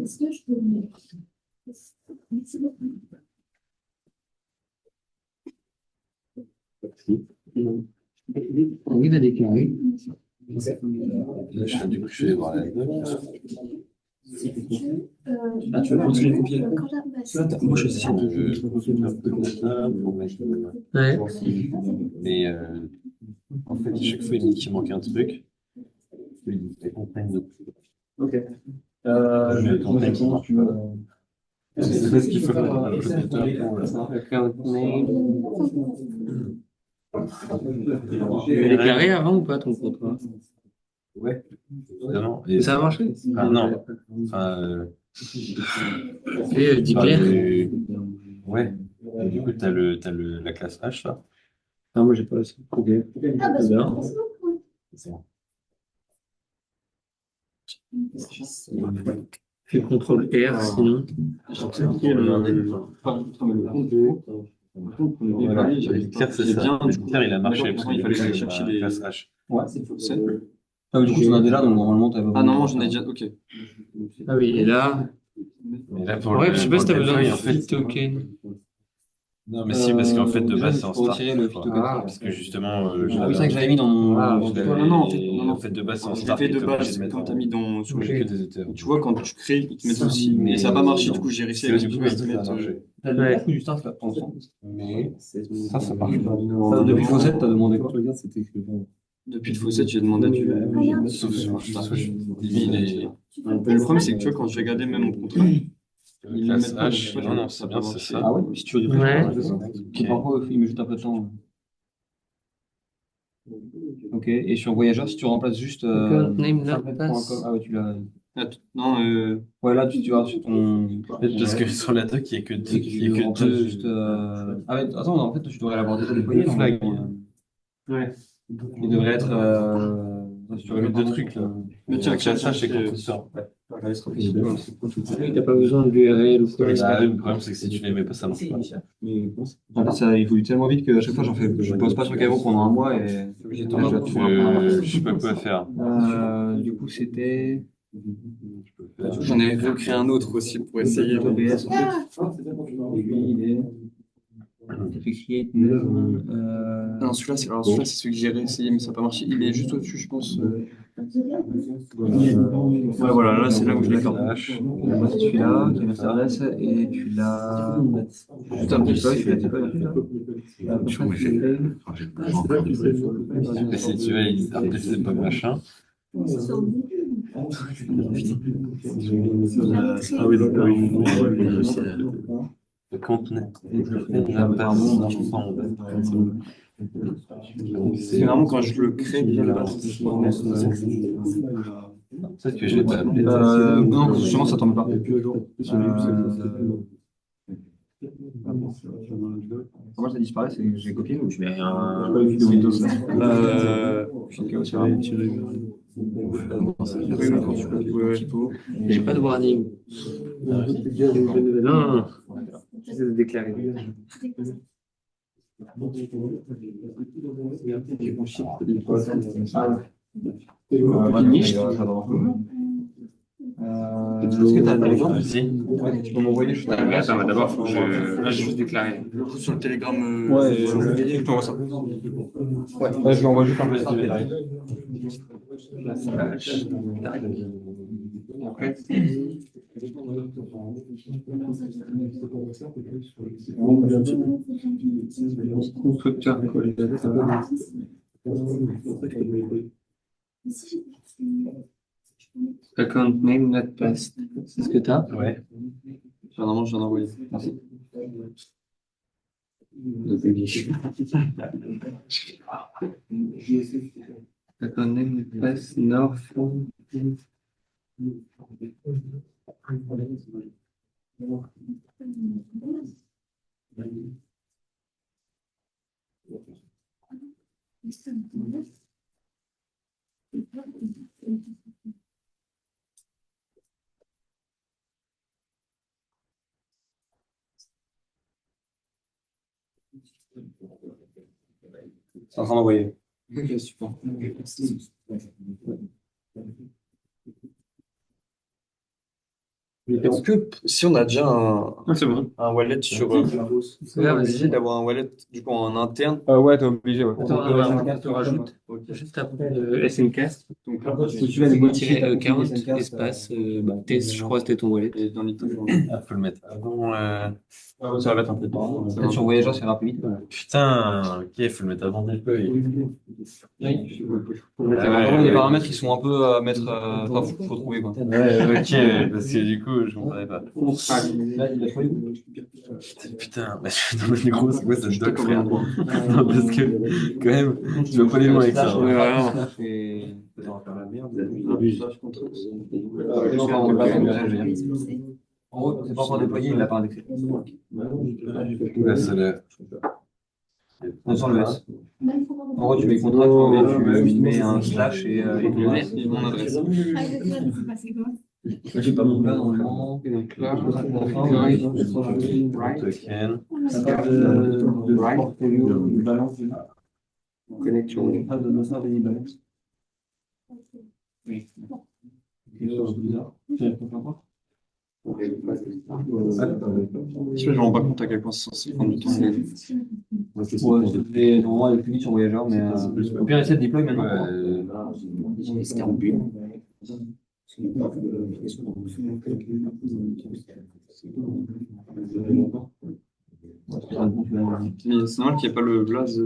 Est-ce que je peux Merci beaucoup. Oui, il a déclaré. Du coup, je vais voir la doc. Ah, tu veux continuer de copier? Moi, je suis sûr Je de. comme ça pour mettre. Ouais. Mais en fait, à chaque fois, il me dit qu'il manque un truc. Il dit les campagnes de. Ok. Mais campagne, ça marche pas. C'est ce qu'il faut faire. Account name. Tu l'as déclaré avant ou pas ton contrat? Ouais, évidemment. Et Ça a marché? Ah non. Enfin, Et declare. Ouais. Et du coup, t'as la classe H, là. Ah, moi, j'ai pas ça. Ok. Ah, bah, Très bien. c'est bon. Fais CTRL R, sinon. Voilà, Claire, c'est ça. Claire, il a marché parce qu'il il fallait aller la chercher les. classe H. Ouais, c'est Ah, du coup, tu en as déjà, donc normalement, tu Ah non, j'en ai déjà. Ok. Ah oui, et là. Mais là, pour Ouais, je sais pas si t'as pour le besoin déploy, de en fait. fit token. Non, mais si, parce qu'en fait, de déjà, base, c'est en il faut start. retirer le fit token. Parce que justement, Ah oui, c'est vrai que j'avais mis dans mon. Ah, je ok. l'avais- Non, en fait, non. En fait, de base, c'est en Je l'ai start. fait de t'es obligé base mettre quand t'as mis dans. sur que des éthers. Tu vois, quand tu crées, ils te mettent Ça, aussi. Mais ça n'a pas marché, du coup, j'ai réussi à C'est du coup, expliquer, ils te ça a mettent. marché. T'as le Ouais. ou du start là pour l'instant. Mais ça marche pas. Ça, depuis le Fawcett, t'as demandé quoi? Depuis le Fawcett, j'ai demandé du. Sauf il est. Le problème, c'est que tu vois, quand je vais regarder même mon contrat, ils me Classe mettent pas. H. Non, non, c'est bien, c'est ça. Ah ouais? Si tu veux Ouais. Parfois, il met juste un peu de temps. Ok, et sur Voyageur, si tu remplaces juste. Account name not Simplet.com, pass. ah ouais, tu l'as. Non, Ouais, là, tu vas sur ton. Parce que sur la doc, il n'y a que deux. Et Il y a tu que remplaces deux. juste. Ah ouais, attends, en fait, tu devrais l'avoir déjà déployé. Deux flags. Ouais. Il devrait être. Si tu Tu aurais deux trucs là. mais tiens, Classe H, c'est tiens, compresseur. Oui, t'as pas besoin de l'URL ou quoi. Bah, le problème, c'est que si tu les mets pas, ça marche pas. En fait, ça évolue tellement vite qu'à chaque fois, je pose pas sur Cairo pendant un mois et je dois tout reprendre. Je sais pas quoi faire. Du coup, c'était. j'en ai recréé un autre aussi pour essayer. OBS. Lui, il est. Create new, Non, celui-là, c'est celui que j'ai réessayé, mais ça n'a pas marché. Il est juste au-dessus, je pense. Ouais, voilà, là, c'est là où je l'ai fait. Moi, c'est celui-là, qui est Mercedes, et tu l'as. Juste un petit peu, tu l'as dit pas, Mais si tu veux, ils RPC pas machin. Ah oui, donc Le contenu. Pardon, non, je prends en fait. C'est vraiment quand je le crée. Peut-être que je l'ai pas appelé. Non, justement, ça tombe pas. Comment ça disparaît? C'est que j'ai copié ou je mets rien? Pas de Windows. Ok, ouais, c'est vrai. J'ai pas de warning. Non, non, non. J'essaie de déclarer. Est-ce que tu as un téléphone? Si. Ouais, tu peux m'envoyer juste Attends, mais d'abord, faut que je. Là, j'ai juste déclaré. Sur le Telegram. Ouais, je t'envoie ça. Ouais, je l'envoie juste un peu. Constructeur collaborateur. Account name not passed. C'est ce que tu as? Ouais. Normalement, je viens d'envoyer. Merci. Account name not passed. North. C'est en train d'envoyer. Ok, super. Est-ce que si on a déjà C'est bon. un wallet sur. C'est Là, obligé d'avoir un wallet du coup en interne. Ouais, t'es obligé, ouais. Attends, te rajoute juste après SNK. Donc là, tu vas les modifier, t'as account, SNK, c'est espace, test, je crois que c'était ton wallet. Et dans l'IT, Ah, faut le mettre avant. Ça va mettre un peu de temps. Peut-être sur voyageur, c'est rapide. Putain, ok, faut le mettre avant deploy. Oui. Ouais, Les ouais. paramètres, ils sont un peu à mettre. Enfin, faut trouver, quoi. Ouais, ok, parce que du coup, je comprenais pas. Là, il a trouvé. Putain, bah, je dans le gros, c'est quoi ce je doc, te frère? comprends. Non, parce que, quand même, tu vas pas les loin avec ça. Ouais, Hein. vraiment. Et. Ça va faire la merde. Non, pardon, là, c'est le je veux dire. En gros, c'est pas encore déployé, il l'a pas indexé. Là, ça l'a- On sent le S. En gros, tu mets contrat, tu mets un slash et ton adresse. Et mon adresse. J'ai pas mon plan normalement. Donc là, je Token. Connexion. Je me rends pas compte à quel point c'est censé prendre du temps. Ouais, c'était normalement aller plus vite sur voyageur, mais au pire, essaie de deploy maintenant. Mais c'est normal qu'il n'y ait pas le blaze.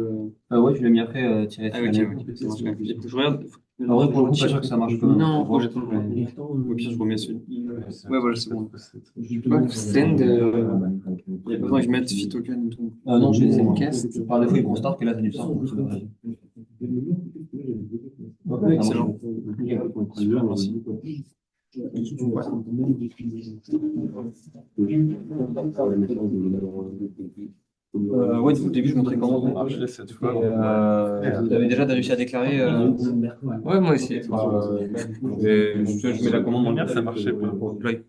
Ouais, tu l'as mis après, tirer Ah, ok, ok, ça marche bien. Je regarde. En vrai, pour le coup, pas sûr que ça marche comme Non, Moi, je Au pire, je remets celui. Ouais, voilà, c'est bon. Send, Il y a besoin que je mette fit token et tout. Non, je sais pas. Par défaut, il prend start, et là, t'as du start. Excellent. Super, merci. Ouais, du coup, au début, je montrais comment ça marche. Marché cette fois. Tu avais déjà réussi à déclarer. ouais, moi aussi. Je mets la commande dans le Bien, ça marchait pas. deploy.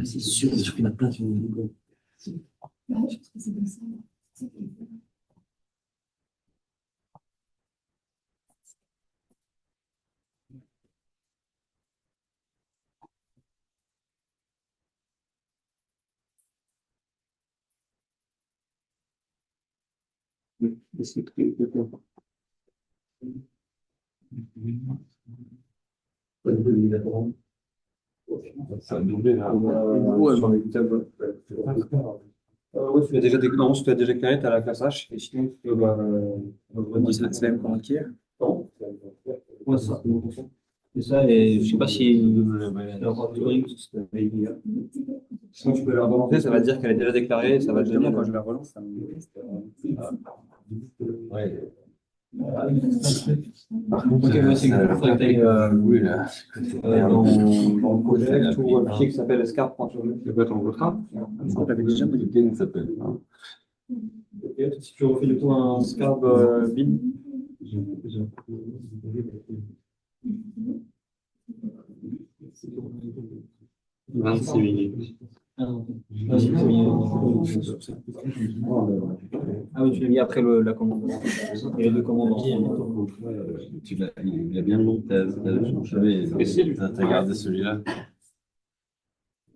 C'est sûr qu'il y en a plein qui vont. Ça a doublé là. Ouais, tu l'as déjà déclaré, non, tu l'as déjà déclaré, tu as la classe H, et sinon, tu peux C'est la même qu'on acquiert. Ouais, c'est ça. C'est ça, et je sais pas si c'est encore disponible. Sinon, tu peux la relancer, ça va te dire qu'elle est déjà déclarée, et ça va te donner quand je la relance. Ouais. Par contre, moi, c'est que je voudrais que t'ailles, oui, là. dans le projet, tu trouves un fichier qui s'appelle scar.jeu. C'est quoi ton contrat? On l'avait déjà modifié, il s'appelle. Hein. Ok, si tu refais du coup un scarb bin. 26 minutes. Ah, c'est mis, ah oui, tu l'as mis après la commande. Il y a les deux commandes ensemble. Il a bien long, t'as gardé celui-là.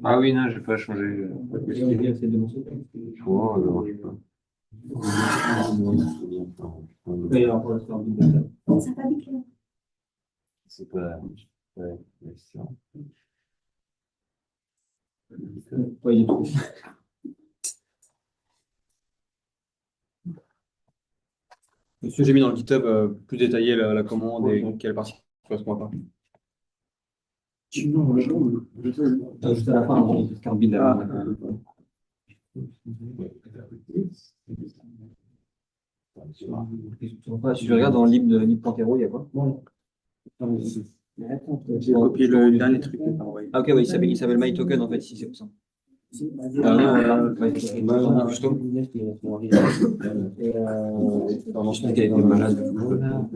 Ah oui, non, j'ai pas changé. Oh, alors, je sais pas. Ça va vite, là. C'est pas la question. Ouais, il est tout. Monsieur, j'ai mis dans le GitHub plus détaillé la commande et quelle partie correspond à quoi. Juste à la fin, on carbide là. Si je regarde dans le livre de lib.hero, il y a quoi? J'ai copié le dernier truc. Ah ok, ouais, il s'appelle MyToken en fait, si c'est pour ça. Justement. Dans ce qui a été malade. Non,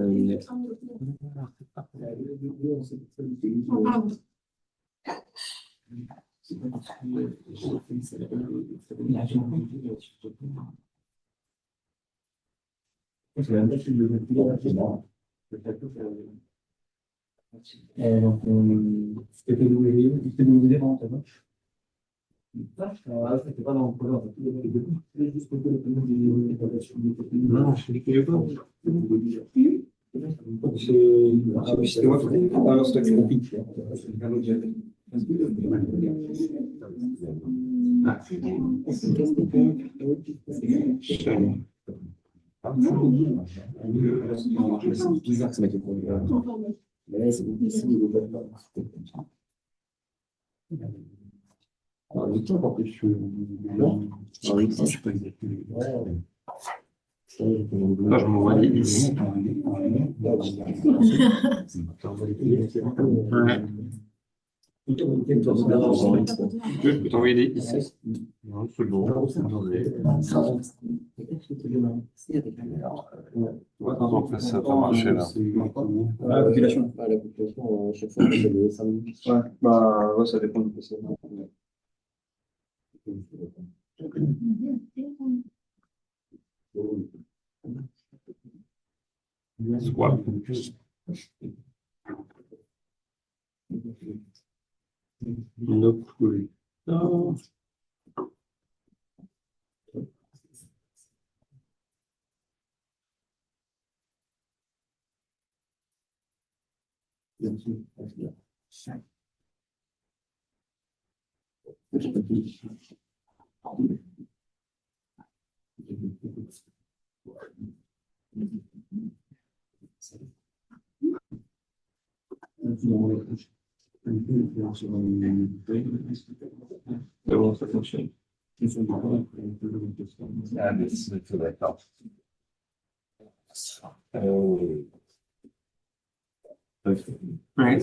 je l'ai pas. C'était moi qui l'ai. Ah non, c'était que compris. C'est bizarre que ça m'a été produit. Moi, je m'envoie des 10. Ouais. Je peux t'envoyer des 10. Non, c'est bon. Donc, ça n'a pas marché là. La population. La population, à chaque fois, ouais, bah, ouais, ça dépend du PC. Swap. Nope. Non. C'est bon, ça fonctionne. Ah, mais c'est d'accord. Ouais.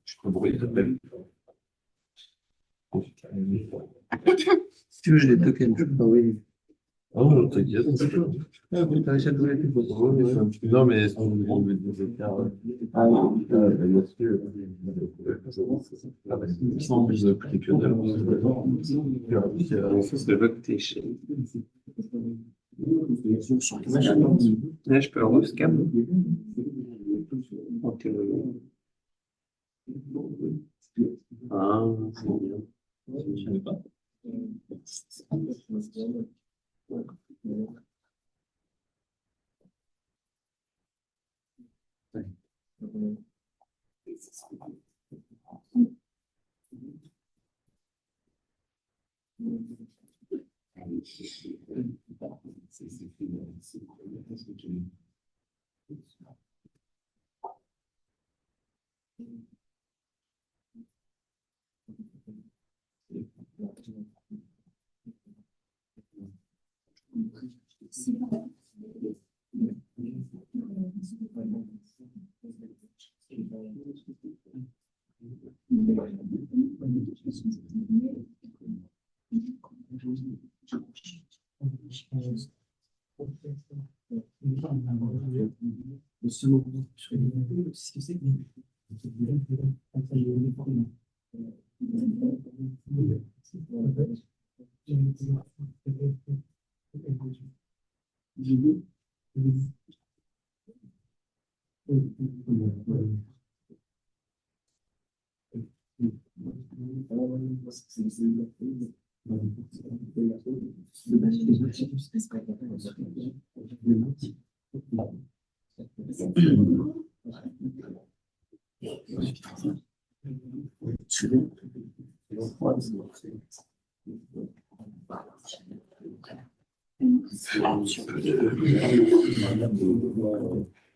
Je peux brûler de même. Si tu veux, j'ai des tokens. Je peux t'envoyer. Oh, t'inquiète. Ah, oui, t'as réussi à trouver les Non, mais on veut des écarts. Ah, oui, bien sûr. Sans plus de prix que dalle. Ça, c'est Vocation. Là, je peux le rescam. En théorie. Ah, c'est bien. Je savais pas.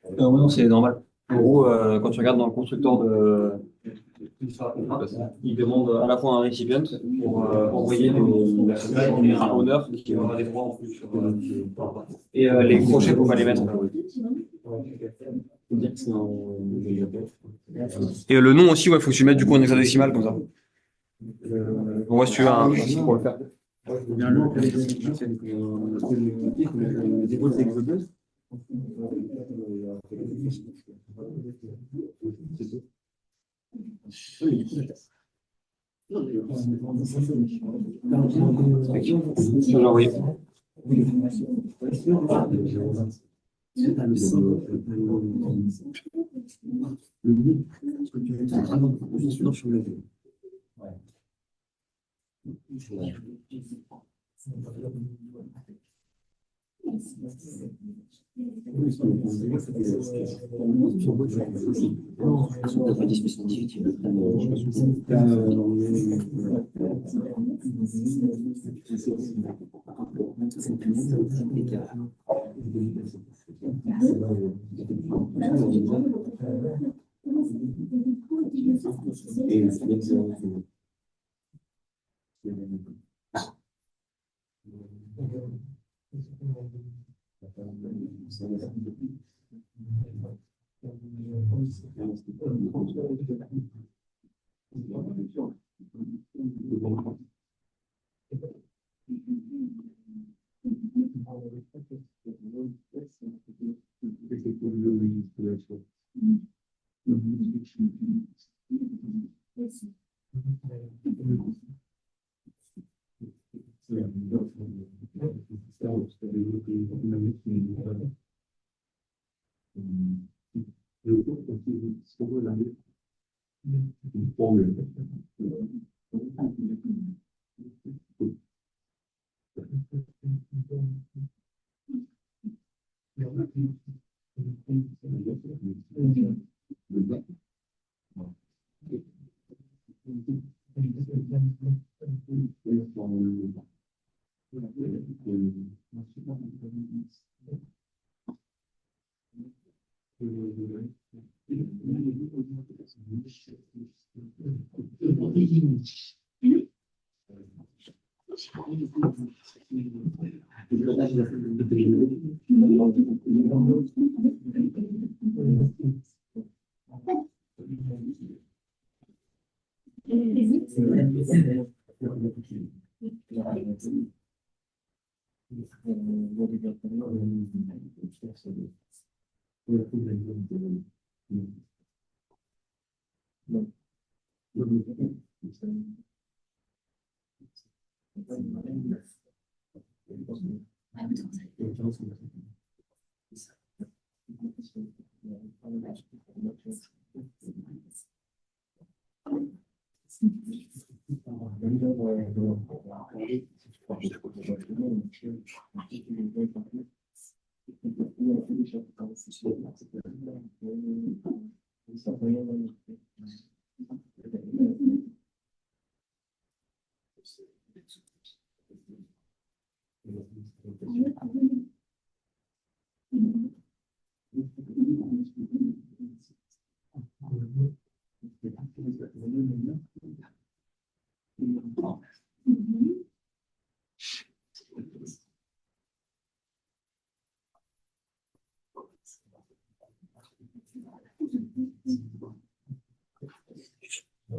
Oui, non, c'est normal. En gros, quand tu regardes dans le constructeur de il demande à la fois un récipient pour envoyer un honneur qui aura des droits en plus et les crochets, il ne faut pas les mettre. Et le nom aussi, il faut que tu mettes du coup en hexadécimal comme ça. On voit si tu veux un pour le faire. Oui. Je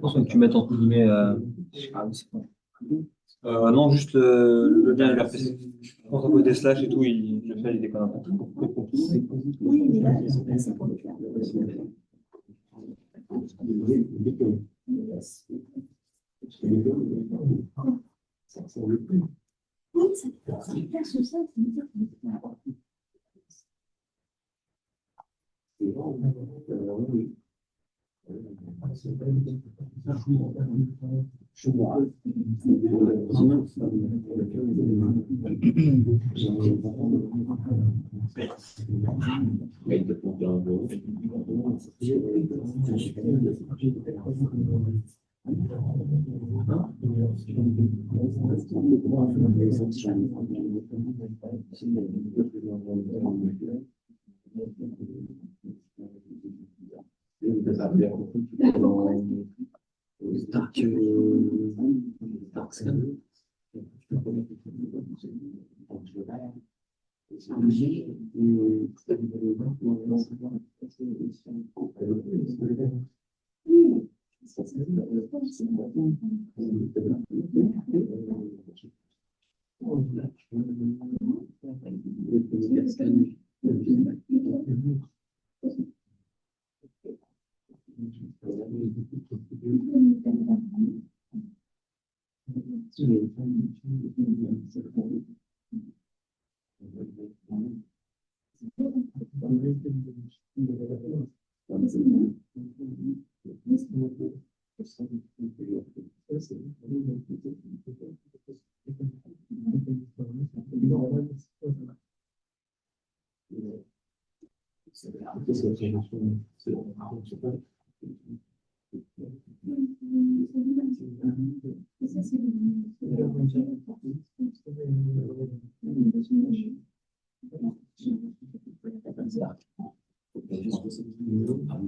pense que tu mets entre guillemets. Non, juste le lien RPC. Je pense à côté slash et tout, le fait, il déconne un peu. Oui, mais là, c'est pour le faire. Oui, ça fait faire ce ça, c'est dire que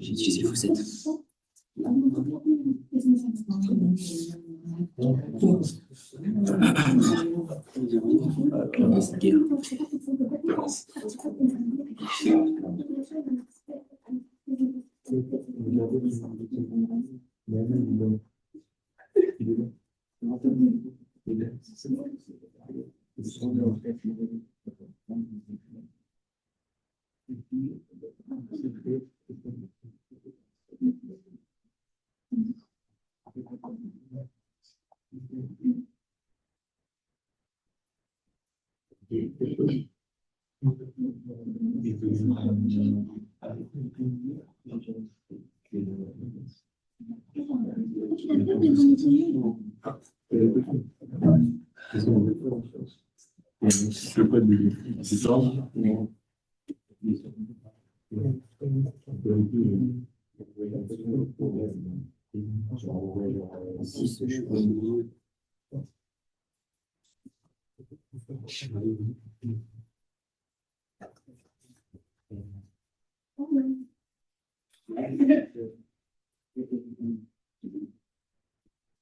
J'ai utilisé Fawcett.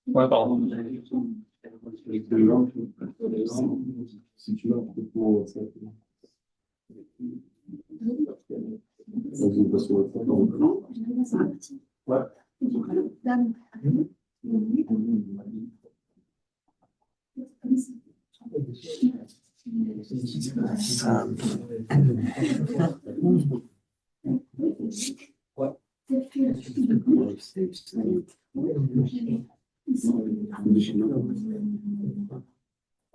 Ouais, pardon. Si tu veux, complètement WhatsApp. Vas-y, passe sur WhatsApp. Ouais.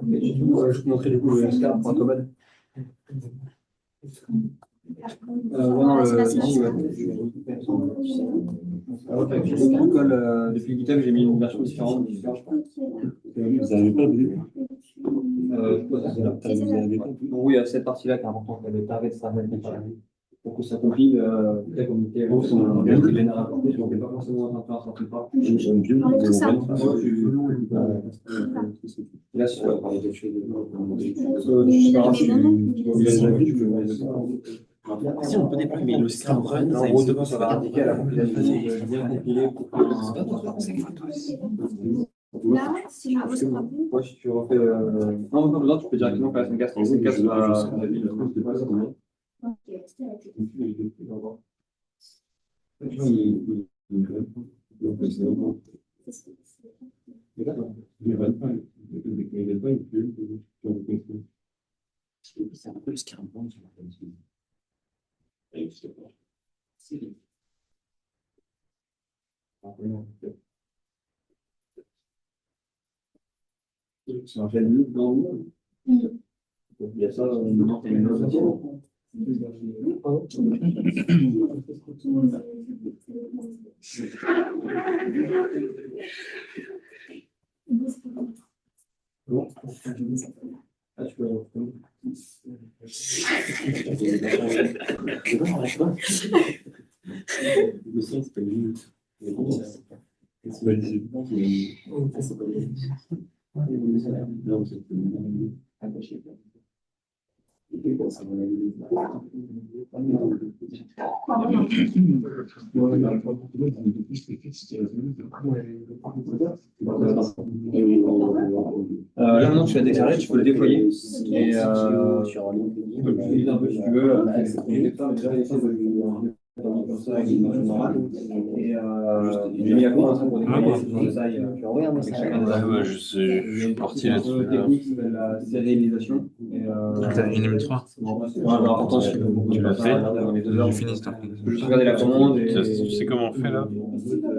Je vais te montrer du coup le scar.cobad. Non, depuis le GitHub, j'ai mis une version différente. Vous n'avez pas vu? Oui, à cette partie-là qui est importante, le target startup pour que ça compile, la communauté, on vient de générer un contenu, on ne peut pas forcément un certain pas. J'aime bien. Tout ça. Là, c'est pas Si on peut déployer le Scrum Run, en gros, devant, ça va indiquer à la compilation bien compilé pour que Là, si je reçois moi, si tu refais. Non, pas besoin, tu peux directement faire la SNCAS. La SNCAS va. C'est un peu le Scrum. C'est un fait loop dans le monde. Il y a ça, on demande les notes aussi. Bon. Ah, tu peux le son, c'est pas une c'est pas lisible. Là maintenant tu l'as déclaré, tu peux le déployer. Et tu peux l'utiliser un peu si tu veux. Comme ça, avec une version normale. Et j'ai mis à jour pour déployer ça. Tu as envoyé un message. Je suis parti là-dessus. Technique qui s'appelle la sérialisation. T'as une M3. L'important, c'est que Tu l'as fait? J'ai fini ça. Tu peux juste regarder la commande. Tu sais comment on fait là?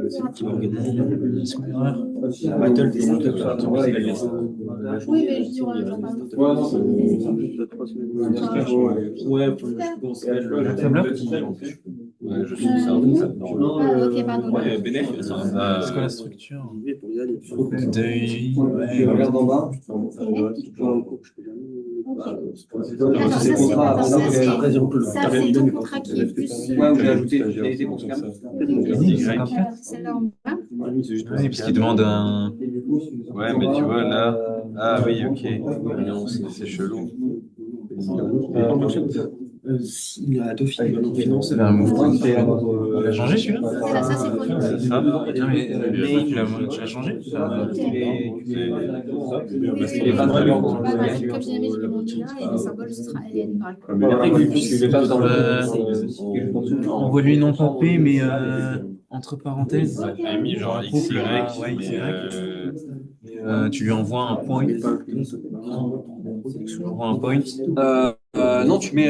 C'est lui qui va organiser. La battle des monteurs sur la tour. Oui, mais je dis, ouais, j'en parle. Ouais, non, c'est Ouais, je suis servi ça. Ah, ok, pardon. Ouais, Bénéf, C'est quoi la structure? Deuil. Tu regardes en bas. Attends, C'est ça, contrat. c'est ton contrat qui est plus. Ouais, où j'ai ajouté une fonctionnalité pour Scam. Celle-là en bas. Oui, parce qu'il demande un. Ouais, mais tu vois là. Ah oui, ok. Non, c'est chelou. S'il a Adobe Finance, C'est un mouvement. C'est Il a changé celui-là? Voilà, ça, c'est pour lui. C'est ça? Putain, mais tu l'as changé? Il est pas vraiment. Comme j'ai aimé, je l'ai mis là et le symbole sera LN par exemple. Mais après, puisque je le passe dans Envoie-lui non pompé, mais entre parenthèses. J'ai mis genre XY. Ouais, Mais, tu lui envoies un point. Tu lui envoies un point. non, tu mets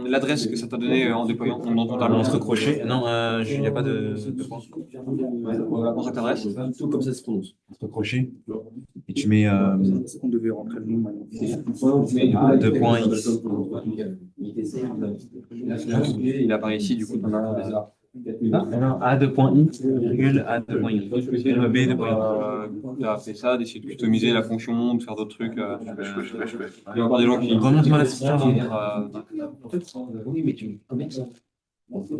l'adresse que ça t'a donnée en déployant dans ton tableau. Entre crochets. Non, il n'y a pas de point. Voilà, contact adresse. tout comme ça se prononce. Entre crochets. Et tu mets On devait rentrer le nom maintenant. deux points X. Il apparaît ici, du coup, tu en as. Alors, A de point I, virgule A de point I. B de point I. Tu as fait ça, d'essayer de customiser la fonction, de faire d'autres trucs. Il y a encore des gens qui. Remonte-moi la structure. Oui, mais tu commerces. En fait,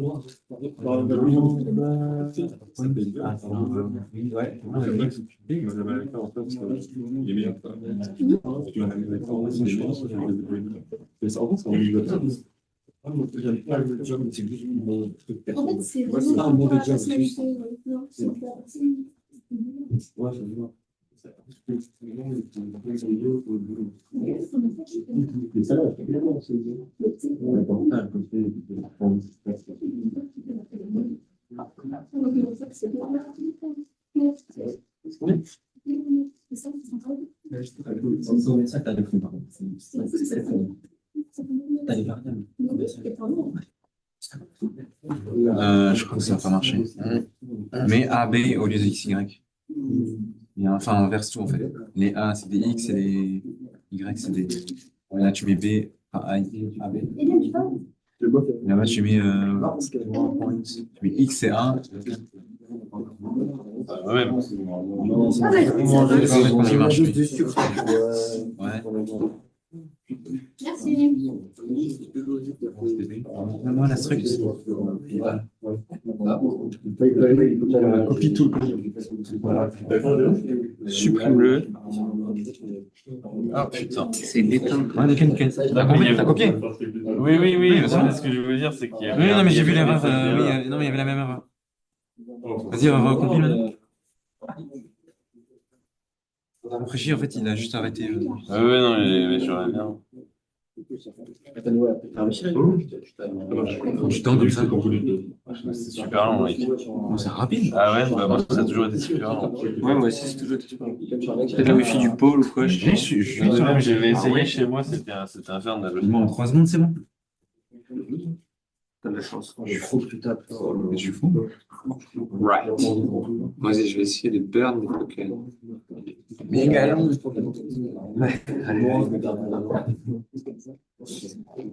c'est vraiment un mauvais la job. personnalité. Non, c'est Je crois que ça va pas marcher. Mais A, B au lieu de X, Y. Enfin, inverse tout en fait. Les A, c'est des X et les Y, c'est des. Là, tu mets B, enfin A, B. Là-bas, tu mets X et A. ouais, Ouais. Merci. Moi, la structure. Copie tout le Supprime-le. Ah putain. C'est d'éteindre. Ouais, nickel, nickel. T'as copié? Oui, oui, oui. Oui, Ce que je veux dire, c'est qu'il y a. Oui, non, mais j'ai vu l'erreur. Oui, non, mais il y avait la même erreur. Vas-y, recompile maintenant. Régis, en fait, il a juste arrêté. Ah ouais, non, mais j'aurais bien. Du temps comme ça. C'est super long, mec. Bon, c'est rapide. Ah ouais, bah moi, ça a toujours été super long. Ouais, moi aussi, c'est toujours été peut-être le wifi du pôle ou quoi. Je suis sur la J'avais essayé chez moi, c'était infernal. Moi, en 3 secondes, c'est bon. T'as de la chance. Je suis fou que tu tapes. Je suis fou. Right. Moi, je vais essayer de burn des tokens. Méga long.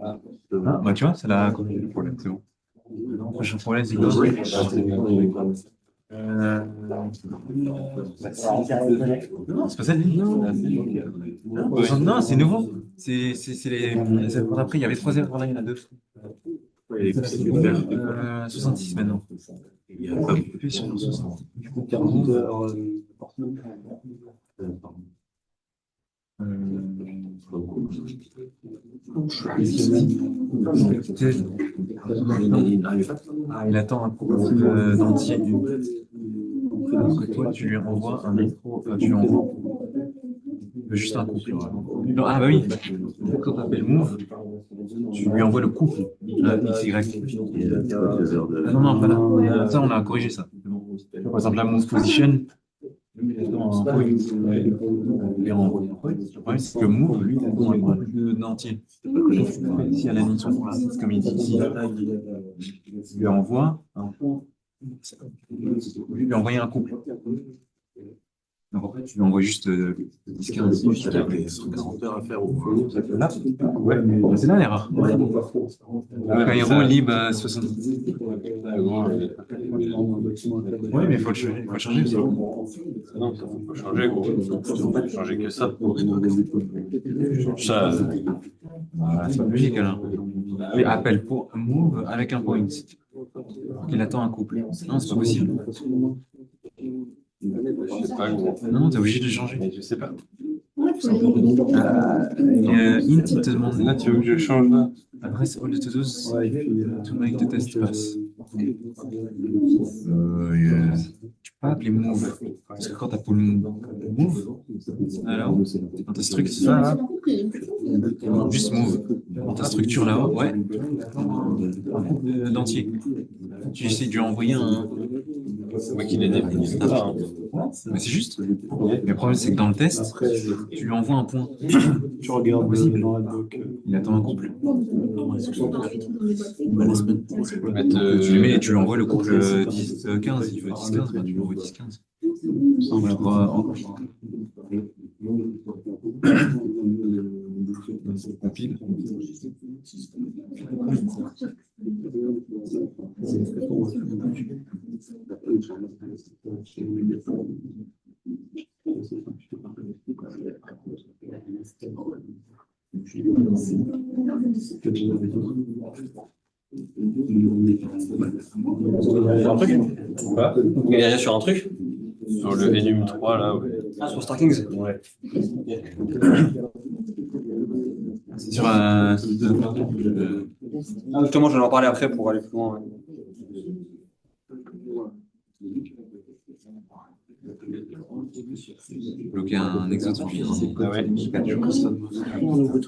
Ah, bah tu vois, ça l'a corrigé le problème, c'est bon. Le prochain problème, c'est que non, c'est pas ça. Non, c'est nouveau. C'est les erreurs d'après. Il y avait 3 erreurs là, il y en a 2. 66 maintenant. Il y a pas plus sur 60. 40 heures. Il attend un couple d'entier. Toi, tu lui envoies un intro, tu lui envoies juste un couple. Non, ah bah oui, quand tu appelles Move, tu lui envoies le couple XY. Ah non, non, pas là. Ça, on a corrigé ça. Par exemple, la Move Position. Le problème, c'est que Move, lui, il a beaucoup d'entiers. Ici, à la ligne 66, comme il dit ici, il lui envoie un couple. Donc en fait, tu lui envoies juste 10-15. Il y avait 40 heures à faire au fond. Là, ouais, c'est là l'erreur. Cairo, Lib, 70. Oui, mais il faut le changer. Il faut le changer aussi. Non, ça faut pas changer, gros. Faut changer que ça. Ça, C'est pas logique alors. Oui, appel pour Move avec un point. Il attend un couple. Non, c'est pas possible. je sais pas, gros. Non, t'es obligé de changer. Mais je sais pas. Int, il te demande Là, tu veux que je change là? adresse all the to-dos to make the test pass. Tu peux pas appeler Move. Parce que quand tu appelles Move, alors, dans ta structure, c'est ça là? Juste Move. Dans ta structure là-haut, ouais. Un couple d'entier. Tu essaies de lui envoyer un. C'est moi qui l'ai défini, c'est ça. Hein. Mais c'est juste. Mais le problème, c'est que dans le test, tu lui envoies un point. Tu regardes Possible. dans la doc. Il attend un couple. Tu Mais tu lui envoies le couple 10-15. Il veut 10-15, ben tu lui envoies 10-15. On compile. Il y a rien sur un truc? Sur le Enum 3, là, ouais. Ah, sur Starkings? Ouais. Sur Justement, je vais en parler après pour aller plus loin. Ouais. bloquer un exode. Ah ouais.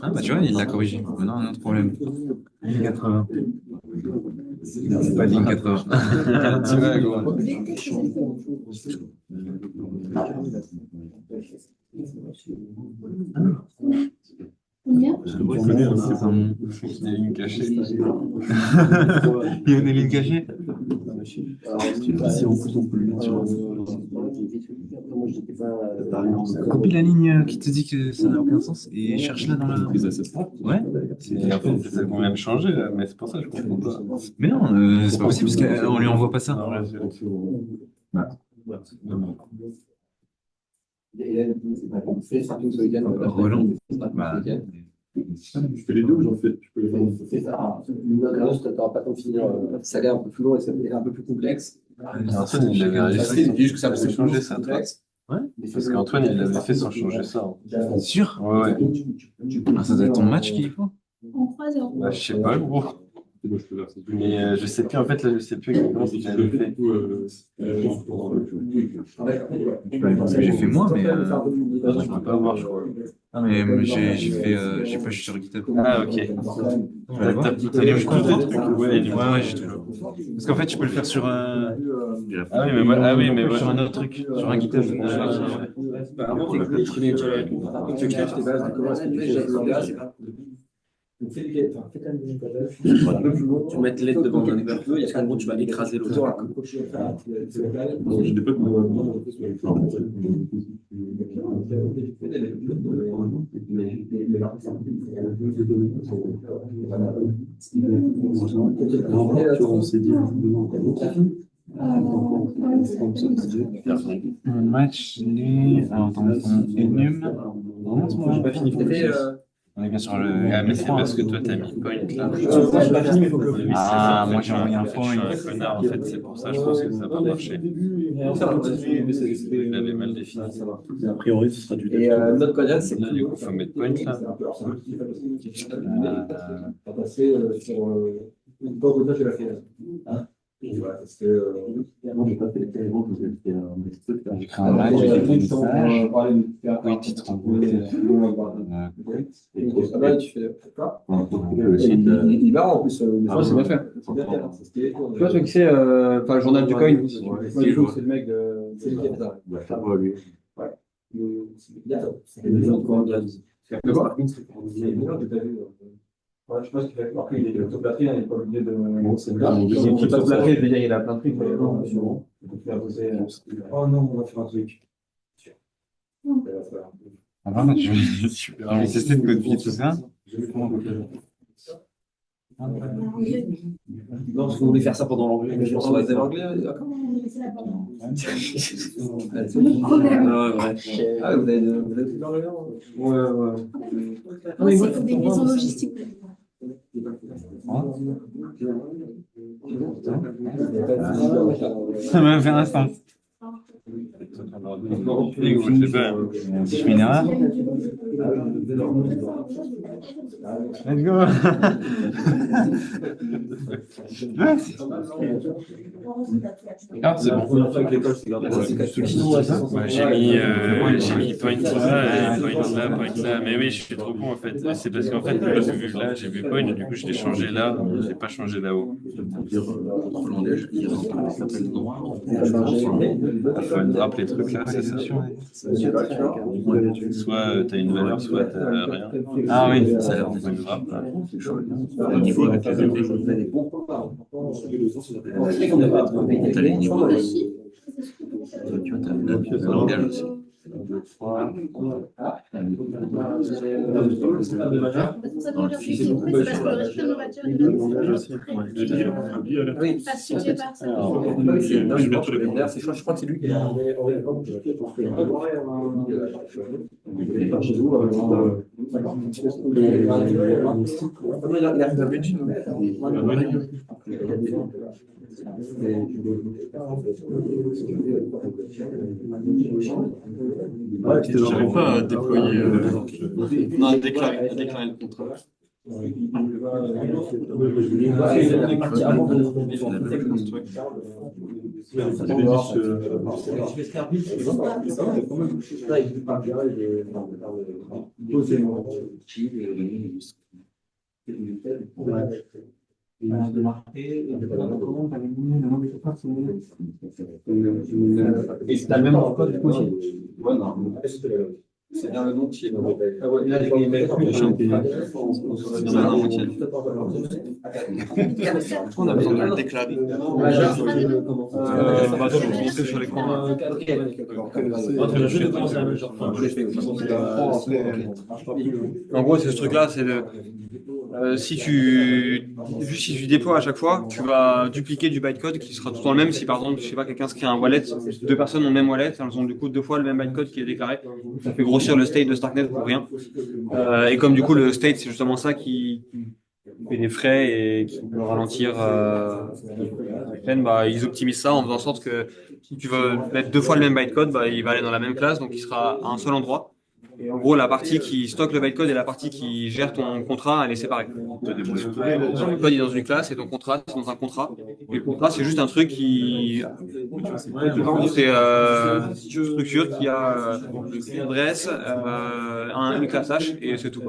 Ah bah tu vois, il l'a corrigé. Maintenant, un autre problème. Ligne 80. C'est pas ligne 80. Tu vas, gros. Combien? C'est un- Des lignes cachées. Il y a des lignes cachées. Copie la ligne qui te dit que ça n'a aucun sens et cherche-la dans la. Ouais. Et en fait, c'est ça qu'on vient de changer, là, mais c'est pour ça que je comprends pas. Mais non, c'est pas possible parce qu'on lui envoie pas ça. Non, là, Roland. Bah, Je fais les deux ou j'en fais? Je peux les faire. C'est ça. Une grados, tu n'auras pas tant finir. Ça a l'air un peu plus long et ça un peu plus complexe. Antoine, il avait réussi. C'est juste que ça C'est changé ça, toi. Ouais. Parce qu'Antoine, il l'avait fait sans changer ça. T'es sûr? Ouais, ouais. Ah, ça doit être ton match qu'il faut? En 3 heures. Bah, je sais pas, gros. Moi, je peux faire ça. Mais je sais plus, en fait, là, je sais plus exactement ce qu'il avait fait. J'ai fait moins, mais Je peux pas voir, je crois. j'ai pas, je suis sur GitHub. Ah, ok. T'as téléchargé tous tes trucs? Ouais, j'ai tout. Parce qu'en fait, tu peux le faire sur un. Ah oui, mais sur un autre truc, sur un GitHub. Tu mets l'aide devant un exercice, et en gros, tu vas écraser l'autre. Je n'ai pas Un match, alors, dans Enum. J'ai pas fini. On est bien sur le. Ah, mais c'est parce que toi, t'as mis point là. Ah, moi, j'ai envoyé un Je point. suis un connard, en fait, c'est pour ça, je pense que ça n'a pas marché. Il avait mal défini. A priori, ce sera du Et notre code, c'est Là, du coup, faut mettre point là. J'ai créé un match, j'ai fait un message. Oui, titre en gros. il va en plus. C'est bien fait. Tu vois ce que c'est, enfin, le journal du coin. C'est le mec de. C'est lui qui a fait ça. Ça va, lui. Ouais, je pense qu'il va falloir qu'il est autoplaté, il n'est pas obligé de. C'est Il est autoplaté, je veux dire, il a plein de trucs. Oh non, on va faire un truc. Avant, je vais tester de code vie, tout ça. Non, parce que vous voulez faire ça pendant l'anglais, mais je pense qu'on va être l'anglais, d'accord? Ah, vous avez tout l'anglais? Ouais, c'est des maisons logistiques. Ça m'a fait un instant. Si je fais une erreur. Let's go. Ah, c'est bon. Ouais, j'ai mis point là, point là. Mais oui, je suis trop con en fait. C'est parce qu'en fait, j'ai vu là, j'ai vu point, du coup, je l'ai changé là, je l'ai pas changé là-haut. Il faut drap les trucs là, c'est ça. Soit t'as une valeur, soit t'as rien. Ah oui. Ça a l'air d'être une drap. T'as les niveaux. Tu vois, t'as le langage aussi. Dans le physique, c'est parce que le reste de nos voitures, il est pas suivi par ça. Je crois que c'est lui qui a. J'arrive pas à déployer. Non, à déclarer le contrat. Et c'est le même code du coup aussi. Ouais, non. C'est bien le nom qui est. Ah ouais, là, il met plus. On a besoin de le déclarer. Sur l'écran. En gros, c'est ce truc-là, c'est le. Si tu déploies à chaque fois, tu vas dupliquer du bytecode qui sera tout le temps le même. Si par exemple, je sais pas, quelqu'un se crée un wallet, deux personnes ont le même wallet, elles ont du coup deux fois le même bytecode qui est déclaré. Ça fait grossir le state de Starknet pour rien. Et comme du coup le state, c'est justement ça qui fait des frais et qui peut ralentir la chaîne, bah, ils optimisent ça en faisant en sorte que si tu veux mettre deux fois le même bytecode, bah, il va aller dans la même classe, donc il sera à un seul endroit. Et en gros, la partie qui stocke le bytecode et la partie qui gère ton contrat, elle est séparée. Le code est dans une classe et ton contrat, c'est dans un contrat. Et le contrat, c'est juste un truc qui. C'est une structure qui a une adresse, une classe H et c'est tout. De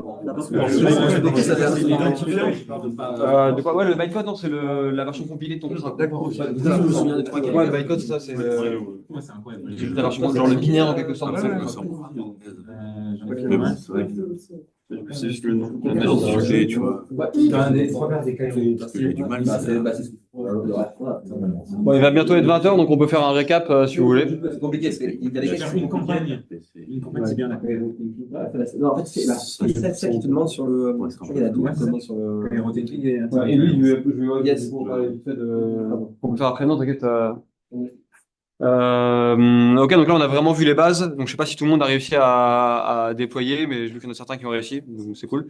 quoi? Ouais, le bytecode, non, c'est la version compilée de ton contrat. D'accord. Ouais, le bytecode, c'est ça, c'est juste la version, genre le binaire en quelque sorte. C'est juste le nom. La magie du sujet, tu vois. J'ai du mal. Bon, il va bientôt être 20h, donc on peut faire un récap si vous voulez. C'est compliqué, parce qu'il y a des questions. Une campagne, c'est bien. Non, en fait, c'est ça qui te demande sur le. Je crois qu'il y a la double qui te demande sur le. Ouais, et lui, je vais Yes. parler vite fait de. On peut faire après, non, t'inquiète. Ok, donc là on a vraiment vu les bases. Donc je sais pas si tout le monde a réussi à déployer, mais je vu qu'il y en a certains qui ont réussi, donc c'est cool.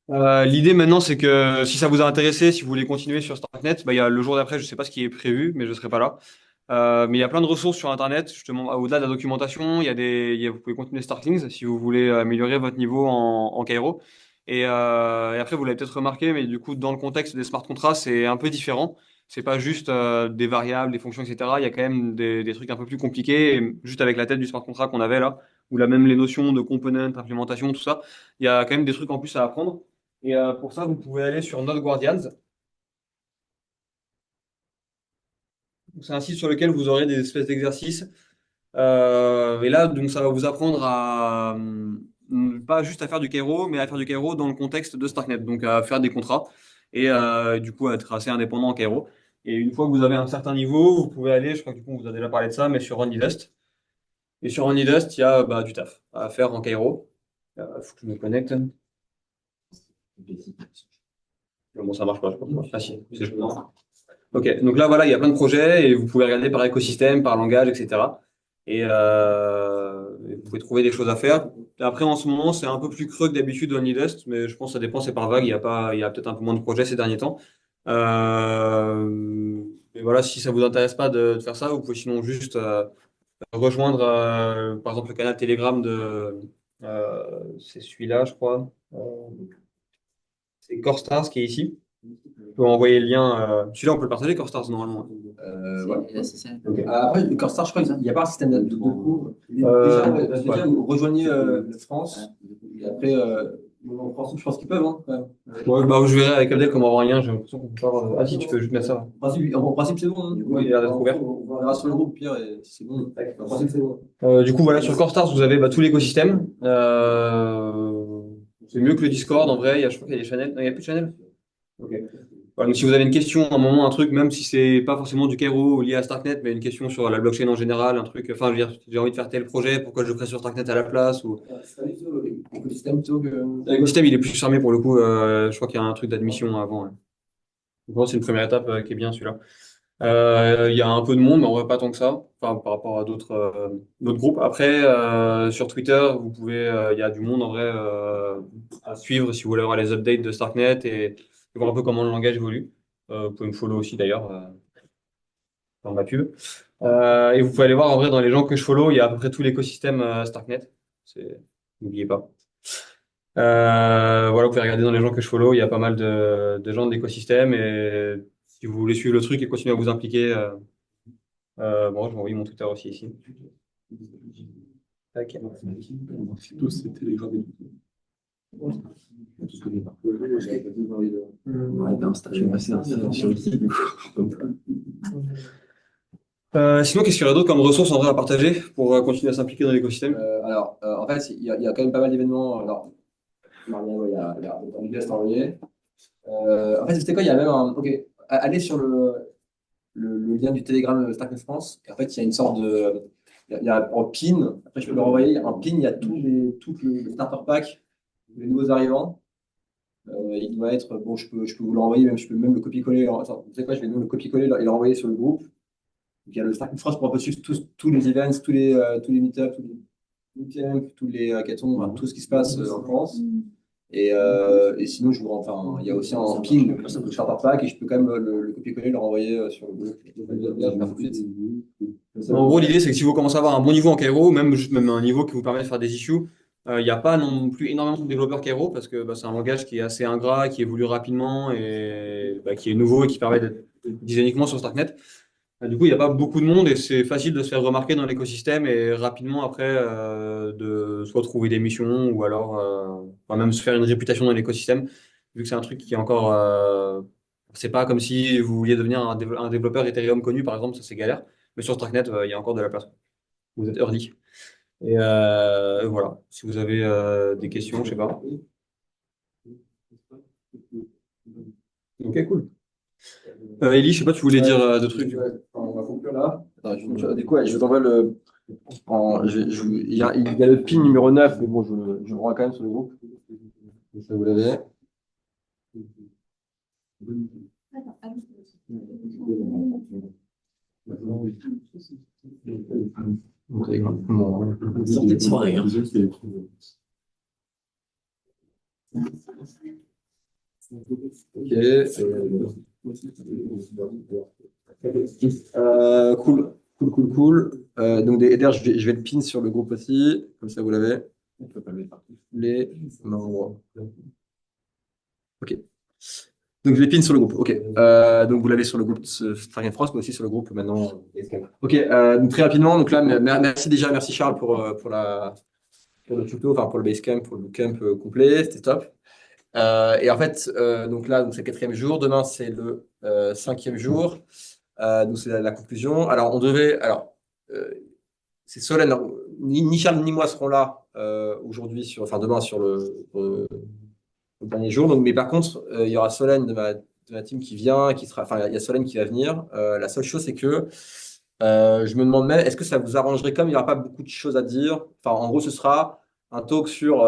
L'idée maintenant c'est que si ça vous a intéressé, si vous voulez continuer sur Starknet, bah, il y a le jour d'après, je sais pas ce qui est prévu, mais je serai pas là. Mais il y a plein de ressources sur Internet, justement au-delà de la documentation, vous pouvez continuer Starklings si vous voulez améliorer votre niveau en Cairo. Et après vous l'avez peut-être remarqué, mais du coup dans le contexte des smart contracts c'est un peu différent. C'est pas juste des variables, des fonctions, etc. Il y a quand même des trucs un peu plus compliqués. Et juste avec la tête du smart contract qu'on avait là, ou là même les notions de component, implémentation, tout ça, il y a quand même des trucs en plus à apprendre. Et pour ça, vous pouvez aller sur Node Guardians. C'est un site sur lequel vous aurez des espèces d'exercices. Et là, donc, ça va vous apprendre à pas juste à faire du Cairo, mais à faire du Cairo dans le contexte de Starknet. Donc à faire des contrats et du coup à être assez indépendant en Cairo. Et une fois que vous avez un certain niveau, vous pouvez aller, je crois que du coup on vous a déjà parlé de ça, mais sur OnlyDust. Et sur OnlyDust, il y a du taf à faire en Cairo. Il faut que je me connecte. Bon, ça marche pas, je pense. Ah si, c'est juste. Ok, donc là voilà, il y a plein de projets et vous pouvez regarder par écosystème, par langage, etc. Et vous pouvez trouver des choses à faire. Après, en ce moment, c'est un peu plus creux que d'habitude dans Nidust, mais je pense que ça dépend, c'est par vague. Il y a peut-être un peu moins de projets ces derniers temps. Et voilà, si ça vous intéresse pas de faire ça, vous pouvez sinon juste rejoindre, par exemple, le canal Telegram c'est celui-là, je crois. C'est Corestars qui est ici. Je peux envoyer le lien. Celui-là, on peut le partager, Corestars, normalement. Ouais. Ok. Après, le Corstar, je crois qu'il n'y a pas un système de cours. Déjà, vous rejoignez France, et après, en principe, je pense qu'ils peuvent. Hein, quand même. Ouais, bah, je verrai avec Abdel comment avoir un lien. J'ai l'impression qu'on peut pas avoir. Ah si, tu peux juste mettre ça. En principe, c'est bon. Hein. Oui, il a l'air d'être ouvert. On verra sur le groupe, pire, et si c'est bon. En principe, c'est bon. Du coup, voilà, sur Corestars, vous avez tout l'écosystème. C'est mieux que le Discord, en vrai. Je crois qu'il y a des channels. Non, il n'y a plus de channels. Ok. Voilà, donc si vous avez une question, un moment, un truc, même si c'est pas forcément du Cairo lié à Starknet, mais une question sur la blockchain en général, un truc, enfin, je veux dire, j'ai envie de faire tel projet, pourquoi je le crée sur Starknet à la place ou. L'écosystème plutôt que. L'écosystème, il est plus fermé pour le coup. Je crois qu'il y a un truc d'admission avant. Ouais. Donc, c'est une première étape qui est bien celui-là. Il y a un peu de monde, mais en vrai pas tant que ça, enfin, par rapport à d'autres groupes. Après, sur Twitter, il y a du monde en vrai à suivre si vous voulez avoir les updates de Starknet et voir un peu comment le langage évolue. Vous pouvez me follow aussi d'ailleurs dans ma pub. Et vous pouvez aller voir en vrai dans les gens que je follow, il y a à peu près tout l'écosystème Starknet. N'oubliez pas. Voilà, vous pouvez regarder dans les gens que je follow, il y a pas mal de gens de l'écosystème et si vous voulez suivre le truc et continuer à vous impliquer, bon, je vais envoyer mon Twitter aussi ici. Tac. Tous, c'est Telegram et tout. Sinon, qu'est-ce qu'il y aurait d'autre comme ressources en vrai à partager pour continuer à s'impliquer dans l'écosystème? En fait, il y a quand même pas mal d'événements. Alors, il y a un guest envoyé. En fait, c'était quoi? Il y a même un. Ok, allez sur le lien du Telegram Starknet France. Et en fait, il y a une sorte de. Il y a un pin. Après, je peux le renvoyer. Un pin, il y a tout le starter pack, les nouveaux arrivants. Il doit être, bon, je peux vous l'envoyer, même, je peux même le copier-coller. Attends, vous savez quoi, je vais même le copier-coller et le renvoyer sur le groupe. Donc, il y a le Starting France pour un peu suivre tous les events, tous les meet-ups, tous les bootcamps, tous les hackathons, enfin, tout ce qui se passe en France. Et sinon, enfin, il y a aussi un ping, ça peut se faire par pack, et je peux quand même le copier-coller, le renvoyer sur le groupe. Je vais le faire tout de suite. En gros, l'idée, c'est que si vous commencez à avoir un bon niveau en Cairo, même un niveau qui vous permet de faire des issues, il n'y a pas non plus énormément de développeurs Cairo parce que c'est un langage qui est assez ingrat, qui évolue rapidement et qui est nouveau et qui permet d'être utilisé uniquement sur Starknet. Du coup, il n'y a pas beaucoup de monde et c'est facile de se faire remarquer dans l'écosystème et rapidement après de soit trouver des missions ou alors enfin, même se faire une réputation dans l'écosystème, vu que c'est un truc qui est encore. C'est pas comme si vous vouliez devenir un développeur Ethereum connu, par exemple, ça c'est galère. Mais sur Starknet, il y a encore de la place. Vous êtes early. Et voilà. Si vous avez des questions, je sais pas. Ok, cool. Ellie, je sais pas, tu voulais dire deux trucs. On va conclure là. Attends, du coup, ouais, je vous envoie le. Il y a le pin numéro 9, mais bon, je le rends quand même sur le groupe. Ça, vous l'avez. Sortie de soirée, hein. Ok. Cool. Donc, d'ailleurs, je vais le pin sur le groupe aussi, comme ça vous l'avez. On peut pas le mettre partout. Non. Ok. Donc, je les pin sur le groupe. Ok. Donc, vous l'avez sur le groupe Starknet France, mais aussi sur le groupe maintenant. Ok. Donc, très rapidement. Donc là, merci Charles pour le tuto, enfin pour le Basecamp, pour le bootcamp complet. C'était top. Et en fait, donc là, c'est le 4e jour. Demain, c'est le 5e jour. Donc, c'est la conclusion. Alors, c'est Solène. Alors, ni Charles ni moi seront là aujourd'hui, demain sur le dernier jour. Donc, mais par contre, il y aura Solène de ma team qui vient, enfin, il y a Solène qui va venir. La seule chose, c'est que je me demande même, est-ce que ça vous arrangerait comme il n'y aura pas beaucoup de choses à dire. Enfin, en gros, ce sera un talk sur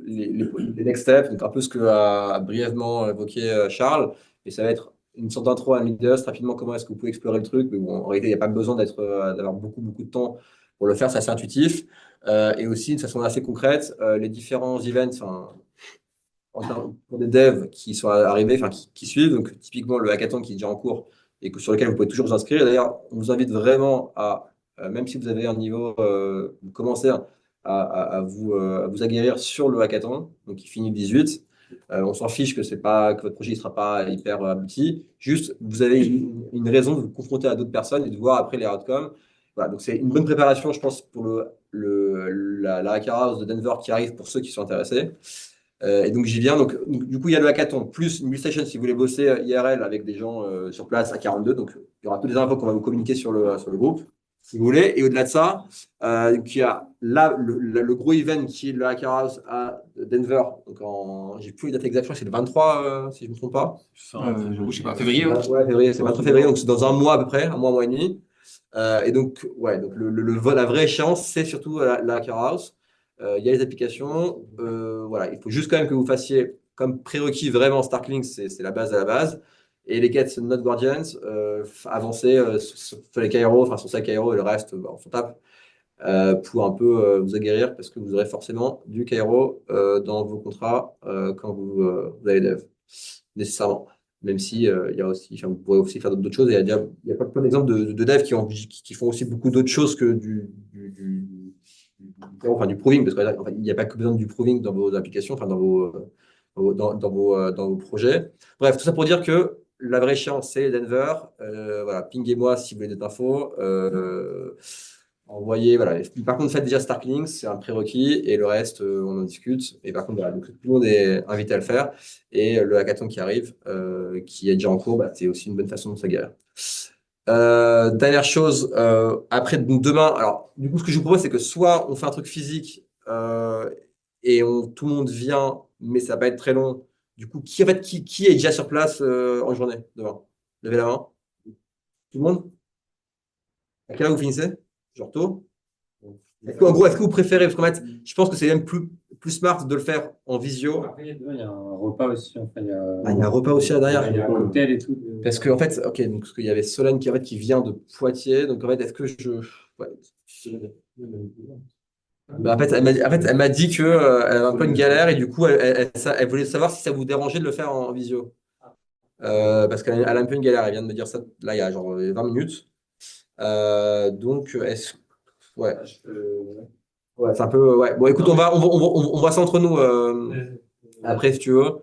les next steps, donc un peu ce que a brièvement évoqué Charles. Et ça va être une sorte d'intro à Leaders, rapidement, comment est-ce que vous pouvez explorer le truc. Mais bon, en réalité, il n'y a pas besoin d'avoir beaucoup, beaucoup de temps pour le faire, c'est assez intuitif. Et aussi, de façon assez concrète, les différents events, pour des devs qui sont arrivés, enfin qui suivent, donc typiquement le hackathon qui est déjà en cours et sur lequel vous pouvez toujours vous inscrire. D'ailleurs, on vous invite vraiment même si vous avez un niveau, vous commencez à vous aguerrir sur le hackathon, donc qui finit le 18. On s'en fiche que votre projet ne sera pas hyper abouti. Juste, vous avez une raison de vous confronter à d'autres personnes et de voir après les outcomes. Voilà, donc c'est une bonne préparation, je pense, pour la Hacker House de Denver qui arrive pour ceux qui sont intéressés. Et donc j'y viens. Donc, du coup, il y a le hackathon, plus une station si vous voulez bosser IRL avec des gens sur place à 42. Donc il y aura toutes les infos qu'on va vous communiquer sur le groupe, si vous voulez. Et au-delà de ça, il y a là le gros event qui est le Hacker House à Denver. Donc j'ai plus les dates exactes, je crois que c'est le 23, si je ne me trompe pas. Je sais pas, février. Ouais, février, c'est 23 février, donc c'est dans un mois à peu près, un mois et demi. Et donc, ouais, donc la vraie échéance, c'est surtout la Hacker House. Il y a les applications. Voilà, il faut juste quand même que vous fassiez comme prérequis vraiment Starklinks, c'est la base de la base. Et les quêtes Not Guardians, avancer sur les Cairo, enfin sur sa Cairo et le reste, on s'en tape. Pour un peu vous aguerrir parce que vous aurez forcément du Cairo dans vos contrats quand vous allez dev, nécessairement. Même si il y a aussi, enfin, vous pourrez aussi faire d'autres choses. Et il y a plein d'exemples de devs qui font aussi beaucoup d'autres choses que du proving, parce qu'il n'y a pas que besoin du proving dans vos applications, enfin dans vos projets. Bref, tout ça pour dire que la vraie échéance, c'est Denver. Voilà, pinguez-moi si vous voulez des infos. Envoyez, voilà. Par contre, faites déjà Starklinks, c'est un prérequis, et le reste, on en discute. Et par contre, voilà, donc, tout le monde est invité à le faire. Et le hackathon qui arrive, qui est déjà en cours, c'est aussi une bonne façon de s'aguerrir. Dernière chose, après demain, alors du coup, ce que je vous propose, c'est que soit on fait un truc physique et tout le monde vient, mais ça va pas être très long. Du coup, qui est déjà sur place en journée demain? Levez la main. Tout le monde? À quelle heure vous finissez? Genre tôt? En gros, est-ce que vous préférez, parce qu'en fait, je pense que c'est même plus plus smart de le faire en visio. Après, il y a un repas aussi. Enfin, il y a, Ah, il y a un repas aussi là derrière. il y a un cocktail et tout. Parce que en fait, ok, donc parce qu'il y avait Solène qui, en fait, qui vient de Poitiers, donc en fait, est-ce que ouais. Bah, en fait, elle m'a dit que elle avait un peu une galère et du coup, elle voulait savoir si ça vous dérangeait de le faire en visio. Parce qu'elle a un peu une galère. Elle vient de me dire ça là il y a genre 20 minutes. Donc, ouais, ouais, c'est un peu, ouais. Bon, écoute, on voit ça entre nous après si tu veux.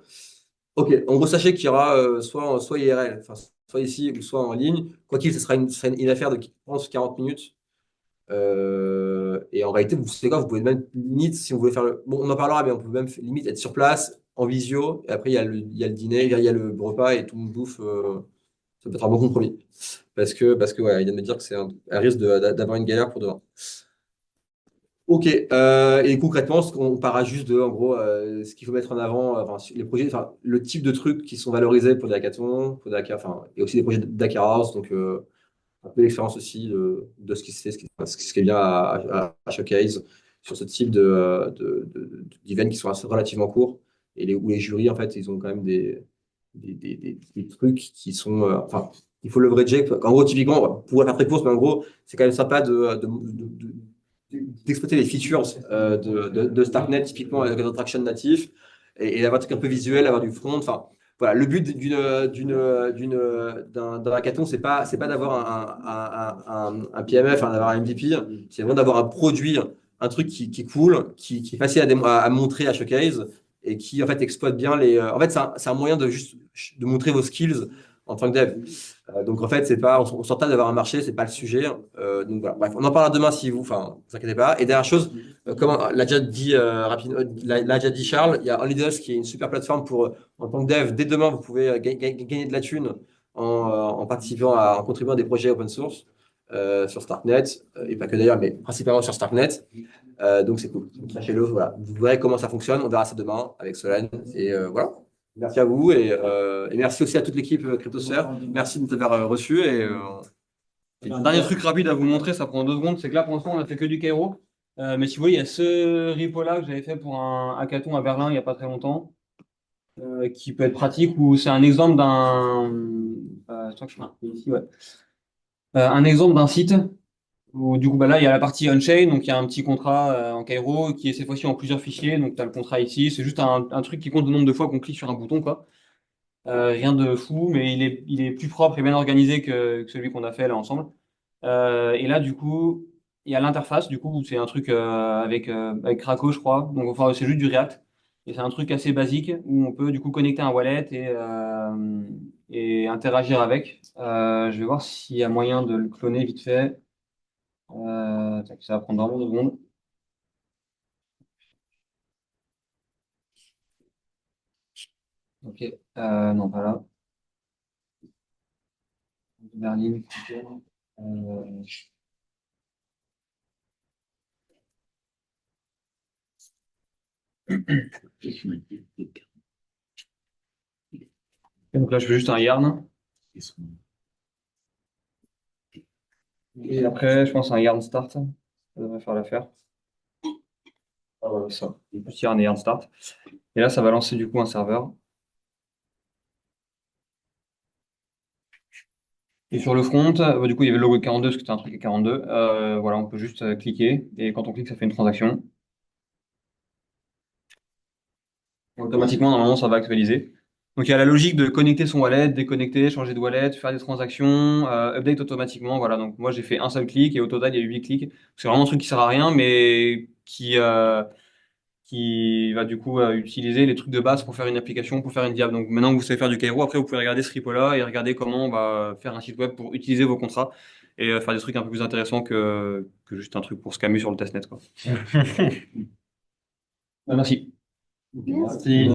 Ok, en gros, sachez qu'il y aura soit IRL, enfin, soit ici ou soit en ligne. Quoi qu'il, ce sera une affaire de, je pense, 40 minutes. Et en réalité, vous savez quoi, vous pouvez même limite, si vous voulez faire le. Bon, on en parlera, mais on peut même limite être sur place, en visio. Et après, il y a le dîner, il y a le repas et tout le monde bouffe. Ça peut être un bon compromis. Parce que ouais, il vient de me dire que c'est un risque d'avoir une galère pour demain. Ok, et concrètement, on parlera juste de, en gros, ce qu'il faut mettre en avant, enfin, les projets, enfin, le type de trucs qui sont valorisés pour des hackathons, pour des enfin, et aussi des projets d'Hacker House, donc un peu l'expérience aussi de ce qui se fait, ce qui est bien à Showcase sur ce type d'events qui sont relativement courts et où les jurys, en fait, ils ont quand même des trucs qui sont, enfin, il faut leverager. En gros, typiquement, on pourrait faire très court, mais en gros, c'est quand même sympa d'exploiter les features de Starknet, typiquement avec un traction natif, et d'avoir un truc un peu visuel, avoir du front. Enfin, voilà, le but d'un hackathon, c'est pas d'avoir un PMF, hein, d'avoir un MVP, c'est vraiment d'avoir un produit, un truc qui est cool, qui est facile à montrer à Showcase et qui en fait exploite bien les. En fait, c'est un moyen de juste de montrer vos skills en tant que dev. Donc en fait, c'est pas, on s'entend d'avoir un marché, c'est pas le sujet. Donc voilà. Bref, on en parlera demain si vous inquiétez pas. Et dernière chose, comme l'a déjà dit l'a déjà dit Charles, il y a OnlyDust qui est une super plateforme pour, en tant que dev, dès demain, vous pouvez gagner de la thune en participant en contribuant à des projets open source sur Starknet, et pas que d'ailleurs, mais principalement sur Starknet. Donc c'est cool. Donc, sachez-le, voilà. Vous verrez comment ça fonctionne. On verra ça demain avec Solène. Et voilà. Merci à vous et merci aussi à toute l'équipe CryptoSphere. Merci de nous avoir reçus. Et un dernier truc rapide à vous montrer, ça prend 2 secondes, c'est que là pour l'instant on a fait que du Cairo. Mais si vous voyez, il y a ce repo-là que j'avais fait pour un hackathon à Berlin il n'y a pas très longtemps, qui peut être pratique, ou c'est un exemple je crois que je fais ici, ouais. Un exemple d'un site où du coup bah là il y a la partie on-chain, donc il y a un petit contrat en Cairo qui est cette fois-ci en plusieurs fichiers, donc tu as le contrat ici, c'est juste un truc qui compte le nombre de fois qu'on clique sur un bouton, quoi. Rien de fou, mais il est plus propre et bien organisé que celui qu'on a fait là ensemble. Et là, du coup, il y a l'interface, du coup, c'est un truc avec Krakow, je crois. Donc, enfin, c'est juste du React. Et c'est un truc assez basique où on peut du coup connecter un wallet et interagir avec. Je vais voir s'il y a moyen de le cloner vite fait. Ça va prendre vraiment 2 secondes. Ok, non, pas là. Berlin. Euh, donc là, je fais juste un yarn. Et après, je pense un yarn start. Ça devrait faire l'affaire. Ah ouais, ça. Et plus yarn et yarn start. Et là, ça va lancer du coup un serveur. Et sur le front, du coup, il y avait le logo 42 parce que c'était un truc à 42. Voilà, on peut juste cliquer. Et quand on clique, ça fait une transaction. Automatiquement, normalement, ça va actualiser. Donc, il y a la logique de connecter son wallet, déconnecter, changer de wallet, faire des transactions, update automatiquement. Voilà, donc moi, j'ai fait un seul clic et au total, il y a eu 8 clics. C'est vraiment un truc qui sert à rien, mais qui va du coup utiliser les trucs de base pour faire une application, pour faire une diab. Donc maintenant que vous savez faire du Cairo, après vous pouvez regarder ce repo-là et regarder comment on va faire un site web pour utiliser vos contrats et faire des trucs un peu plus intéressants que juste un truc pour se camer sur le testnet, quoi. Merci. Merci. Merci.